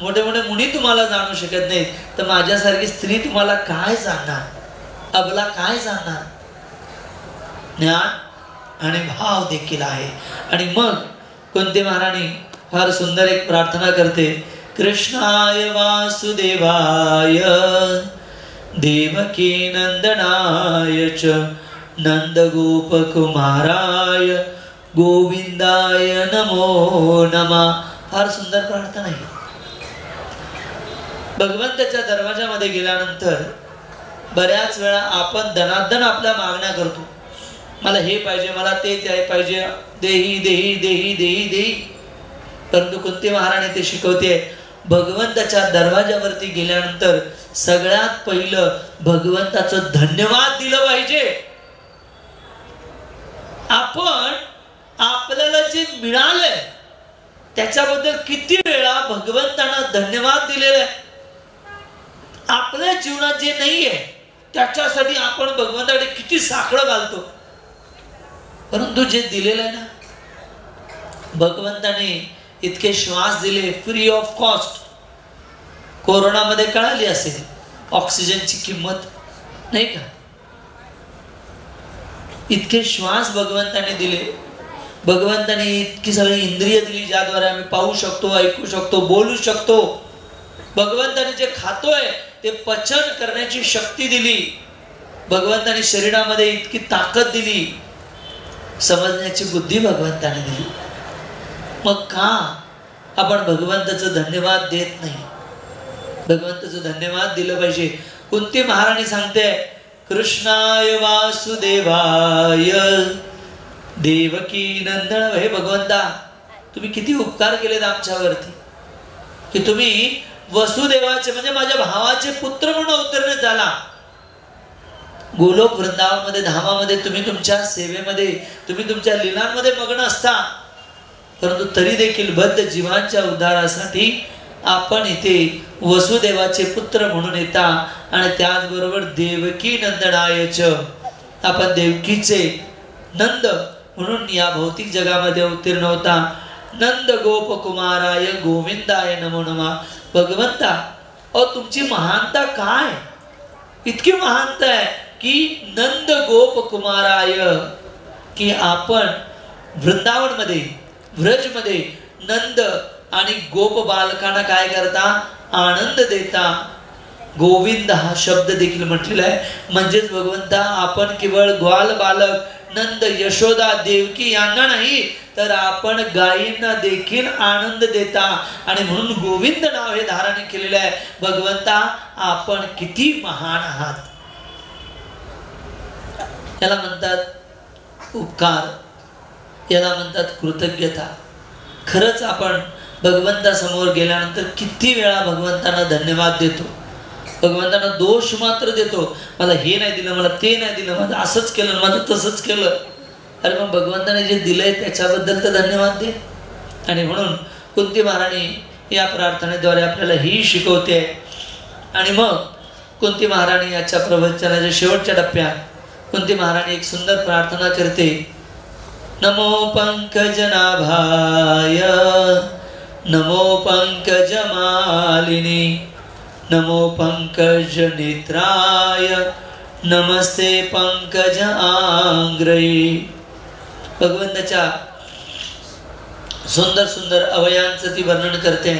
मोठे मोठे मुनी तुम्हाला जाणू शकत नाहीत, तर माझ्यासारखी स्त्री तुम्हाला काय जाणणार, अबला काय जाणणार. ज्ञान आणि भाव देखील आहे. आणि मग कुंती महाराणी फार सुंदर एक प्रार्थना करते, कृष्णाय वासुदेवाय देवकी नंदनाय च नंदगोपकुमाराय गोविंदाय नमो नमः. फार सुंदर प्रार्थना आहे. भगवंताच्या दरवाजामध्ये गेल्यानंतर बऱ्याच वेळा आपण दनादन आपल्या मागण्या करतो. मला हे पाहिजे, मला ते पाहिजे, देही देही देही देही देही. परंतु कुंती महाराणी ते शिकवते, भगवंताच्या दरवाजावरती गेल्यानंतर सगळ्यात पहिलं भगवंताचं धन्यवाद दिलं पाहिजे. आपण आपल्याला जे मिळालंय त्याच्याबद्दल किती वेळा भगवंतांना धन्यवाद दिलेला आहे. आपल्या जीवनात जे नाहीये त्याच्यासाठी आपण भगवंताकडे किती साखळं घालतो. परंतु जे दिलेलं आहे ना, भगवंताने इतके श्वास दिले फ्री ऑफ कॉस्ट. कोरोनामध्ये कळाली असेल ऑक्सिजनची किंमत, नाही का? इतके श्वास भगवंताने दिले. भगवंताने इतकी सगळी इंद्रिय दिली ज्याद्वारे आम्ही पाहू शकतो, ऐकू शकतो, बोलू शकतो. भगवंताने जे खातोय ते पचन करण्याची शक्ती दिली. भगवंताने शरीरामध्ये इतकी ताकद दिली, समजण्याची बुद्धी भगवंताने दिली. मग का आपण भगवंताचं धन्यवाद देत नाही? भगवंताचं धन्यवाद दिलं पाहिजे. कुंती महाराणी सांगते, कृष्णाय वासुदेवाय देवकी नंदन. हे भगवंता, तुम्ही किती उपकार केलेत आमच्यावरती, की तुम्ही वसुदेवाचे म्हणजे माझ्या भावाचे पुत्र म्हणून अवतरण्यात झाला. गोलोक वृंदावनमध्ये धामामध्ये तुम्ही तुमच्या सेवेमध्ये, तुम्ही तुमच्या लीलांमध्ये मग्न असता. परंतु तरी देखील बद्ध जीवांच्या उद्धारासाठी आपण इथे वसुदेवाचे पुत्र म्हणून येता. आणि त्याचबरोबर देवकी नंदनायच, आपण देवकीचे नंद म्हणून या भौतिक जगामध्ये अवतीर्ण होता. नंद गोप कुमाराय गोविंदाय नमो नमः. भगवंता, तुमची महानता काय? इतकी महानता आहे की नंद गोप कुमाराय, की आपण वृंदावनमध्ये व्रजमध्ये नंद आणि गोप बालकांना काय करता? आनंद देता. गोविंद हा शब्द देखील म्हटलेला आहे. म्हणजेच भगवंता, आपण केवळ ग्वाल बालक नंद यशोदा देवकी यांना नाही, तर आपण गायींना देखील आनंद देता. आणि म्हणून गोविंद नाव हे धारण केलेलं आहे. भगवंता, आपण किती महान आहात. याला म्हणतात उपकार, याला म्हणतात कृतज्ञता. खरंच आपण भगवंतासमोर गेल्यानंतर किती वेळा भगवंतांना धन्यवाद देतो, भगवंतांना दोष मात्र देतो. मला हे नाही दिलं, मला ते नाही दिलं, माझं असंच केलं, माझं तसंच केलं. अरे मग भगवंताने जे दिलंय त्याच्याबद्दल तर धन्यवाद दे. आणि म्हणून कुंती महाराणी या प्रार्थनेद्वारे आपल्याला ही शिकवते. आणि मग कुंती महाराणी याच्या प्रवचनाच्या शेवटच्या टप्प्यात कुंती महाराणी एक सुंदर प्रार्थना करते. नमो पंकजनाभाय नमो पंकजमालिनी नमो पंकज नेत्राय नमस्ते पंकज आंग्रई. भगवंताच्या सुंदर सुंदर अवयांचं ती वर्णन करते.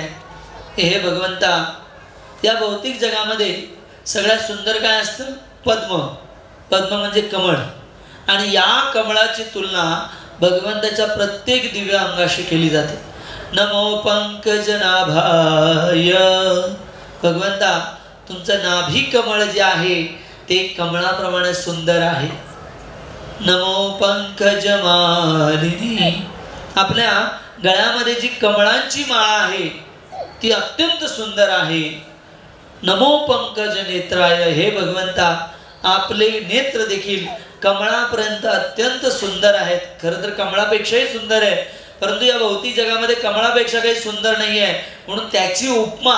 हे भगवंता, या भौतिक जगामध्ये सगळ्यात सुंदर काय असतं? पद्म. पद्म म्हणजे कमळ. आणि या कमळाची तुलना भगवंताच्या प्रत्येक दिव्य अंगाशी केली जाते. नमो पंकज नाभाय. भगवंता, तुमचं नाभी कमळ जे आहे ते कमळाप्रमाणे सुंदर आहे. नमो पंकज मालिनी. आपल्या गळ्यामध्ये जी कमळांची माळा आहे ती अत्यंत सुंदर आहे. नमो पंकज नेत्राय. हे भगवंता, आपले नेत्र देखील कमळापर्यंत अत्यंत सुंदर आहेत. खरं तर कमळापेक्षाही सुंदर आहे, परंतु या भौतिक जगामध्ये कमळापेक्षा काही सुंदर नाही आहे. म्हणून त्याची उपमा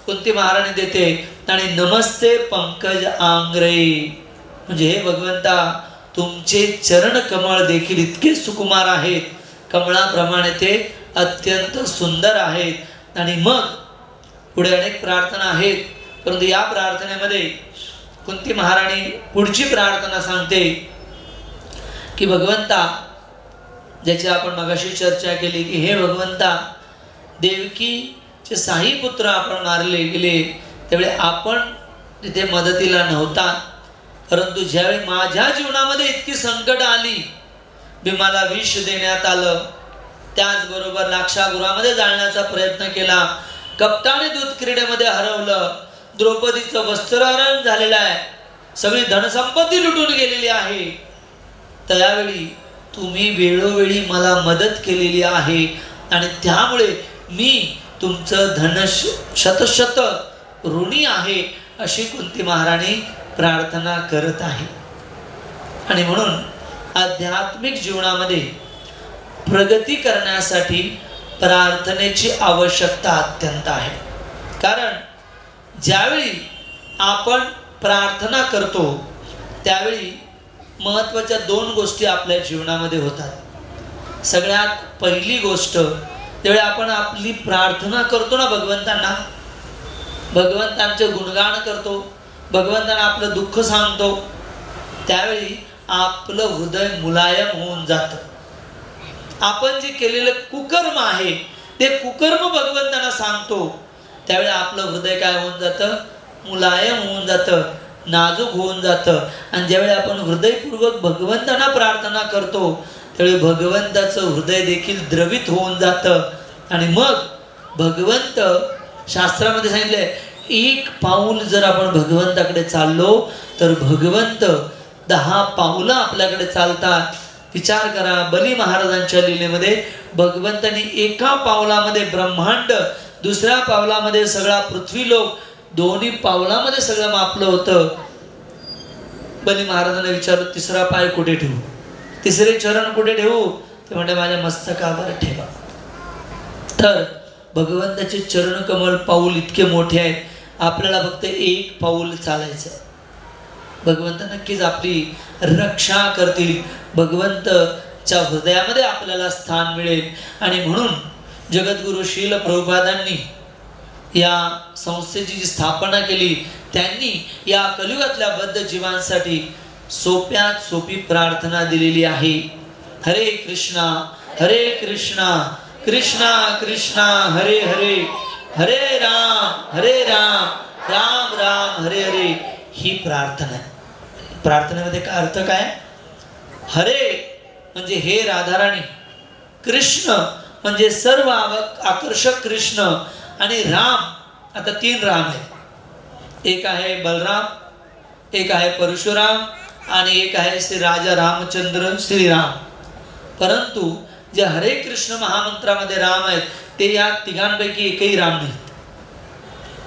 कुंती महाराणी देते. आणि नमस्ते पंकज आंग्रई, म्हणजे हे भगवंता, तुमचे चरण कमळ देखील इतके सुकुमार आहेत, कमळाप्रमाणे ते अत्यंत सुंदर आहेत. आणि मग पुढे अनेक प्रार्थना आहेत, परंतु या प्रार्थनेमध्ये कुंती महाराणी पुढची प्रार्थना सांगते की भगवंता, ज्याची आपण मगाशी चर्चा केली की हे भगवंता, देवकीचे 6 पुत्र आपण मारले गेले त्यावेळी आपण तिथे मदतीला नव्हता, परंतु ज्यावेळी माझ्या जीवनामध्ये इतकी संकट आली, भीमाला विष देण्यात आलं, त्याचबरोबर लाक्षागृहामध्ये जाळण्याचा प्रयत्न केला, कपटाने दूध क्रीडेमध्ये हरवलं, द्रौपदीचं वस्त्रहरण झालेलं आहे, सगळी धनसंपत्ती लुटून गेलेली आहे, त्यावेळी तुम्ही वेळोवेळी मला मदत केलेली आहे आणि त्यामुळे मी तुमचं धन शतशत ऋणी आहे, अशी कुंती महाराणी प्रार्थना करत आहे. आणि म्हणून आध्यात्मिक जीवनामध्ये प्रगती करण्यासाठी प्रार्थनेची आवश्यकता अत्यंत आहे. कारण ज्यावेळी आपण प्रार्थना करतो त्यावेळी महत्त्वाच्या 2 गोष्टी आपल्या जीवनामध्ये होतात. सगळ्यात पहिली गोष्ट, ज्यावेळी आपण आपली प्रार्थना करतो ना भगवंतांना, भगवंतांचे गुणगान करतो, भगवंतांना आपलं दुःख सांगतो, त्यावेळी आपलं हृदय मुलायम होऊन जातं. आपण जे केलेलं कुकर्म आहे ते कुकर्म भगवंतांना सांगतो, त्यावेळी आपलं हृदय काय होऊन जातं, मुलायम होऊन जातं, नाजूक होऊन जातं. आणि ज्यावेळी आपण हृदयपूर्वक भगवंतांना प्रार्थना करतो त्यावेळी भगवंताचं हृदय देखील द्रवित होऊन जातं. आणि मग भगवंत, शास्त्रामध्ये सांगितलंय, 1 पाऊल जर आपण भगवंताकडे चाललो तर भगवंत 10 पावलं आपल्याकडे चालतात. विचार करा, बली महाराजांच्या लीलेमध्ये भगवंतांनी 1 पावलामध्ये ब्रह्मांड, 2ऱ्या पावलामध्ये सगळा पृथ्वीलोक, 2 पावलामध्ये सगळं मापलं होतं. बली महाराजांना विचारलं, 3रा पाय कुठे ठेवू, 3रे चरण कुठे ठेवू? ते म्हणजे माझ्या मस्तकावर ठेवा. तर भगवंताचे चरण कमल पाऊल इतके मोठे आहेत, आपल्याला फक्त 1 पाऊल चालायचं. भगवंत नक्कीच आपली रक्षा करतील, भगवंतच्या हृदयामध्ये आपल्याला स्थान मिळेल. आणि म्हणून जगद्गुरु श्रील प्रभुपादांनी या संस्थेची जी स्थापना केली, त्यांनी या कलियुगातल्या बद्ध जीवांसाठी सोप्यात सोपी प्रार्थना दिलेली आहे. हरे कृष्णा कृष्णा कृष्णा हरे हरे, हरे राम राम राम हरे हरे. ही प्रार्थना आहे. प्रार्थनेमध्ये काय अर्थ काय? हरे म्हणजे हे राधाराणी, कृष्ण म्हणजे सर्व आकर्षक कृष्ण, आणि राम, आता 3 राम आहेत. एक आहे बलराम, एक आहे परशुराम, आणि एक आहे श्री राजा रामचंद्र श्रीराम. परंतु जे हरे कृष्ण महामंत्रामध्ये राम आहेत ते या 3 एकही राम नाहीत.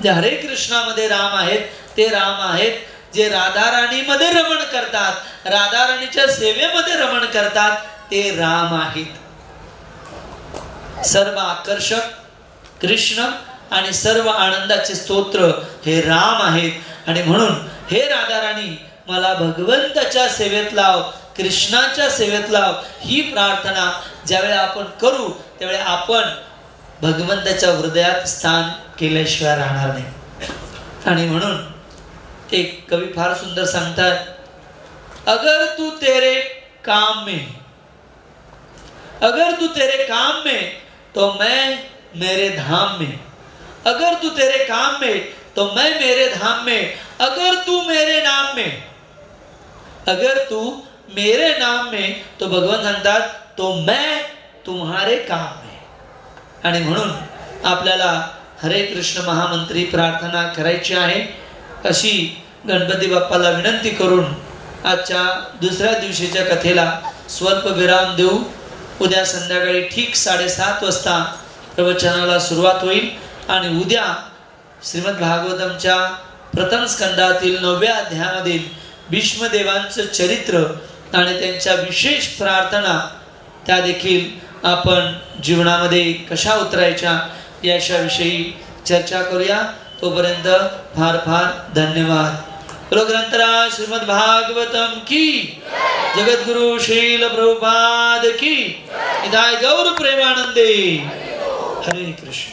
जे हरे कृष्णामध्ये राम आहेत ते राम आहेत जे राधाराणीमध्ये रमण करतात, राधाराणीच्या सेवेमध्ये रमण करतात, ते राम आहेत. सर्व आकर्षक कृष्ण आणि सर्व आनंदाचे स्तोत्र हे राम आहेत. आणि म्हणून हे राधाराणी, मला भगवंताच्या सेवेत लाव, कृष्णाच्या सेवेत लाव, ही प्रार्थना ज्यावेळी आपण करू त्यावेळी आपण भगवंताच्या हृदयात स्थान केल्याशिवाय राहणार नाही. आणि म्हणून एक कवी फार सुंदर सांगतात, अगर तू तेरे काम में, अगर तू तेरे काम में तो मैं मेरे धाम में, अगर तू तेरे काम में तो मैं मेरे धाम में, अगर तू मेरे नाम में, अगर तू मेरे नाम में, तो भगवान सांगतात तो मैं तुम्हारे काम में. आणि म्हणून आपल्याला हरे कृष्ण महामंत्री प्रार्थना करायची आहे. अशी गणपती बाप्पाला विनंती करून आजच्या 2ऱ्या दिवशीच्या कथेला स्वल्प विराम देऊ. उद्या संध्याकाळी ठीक 7:30 वाजता प्रवचनाला सुरुवात होईल आणि उद्या श्रीमद भागवतमच्या प्रथम स्कंदातील 9व्या अध्यायामधील भीष्मदेवांचं चरित्र आणि त्यांच्या विशेष प्रार्थना त्या देखील आपण जीवनामध्ये कशा उतरायच्या याविषयी चर्चा करूया. तोपर्यंत फार फार धन्यवाद. ग्रंथराज श्रीमद भागवतम की, जगद्गुरु श्रील प्रभुपाद की, निताय गौर प्रेमानंदे. हरे कृष्ण.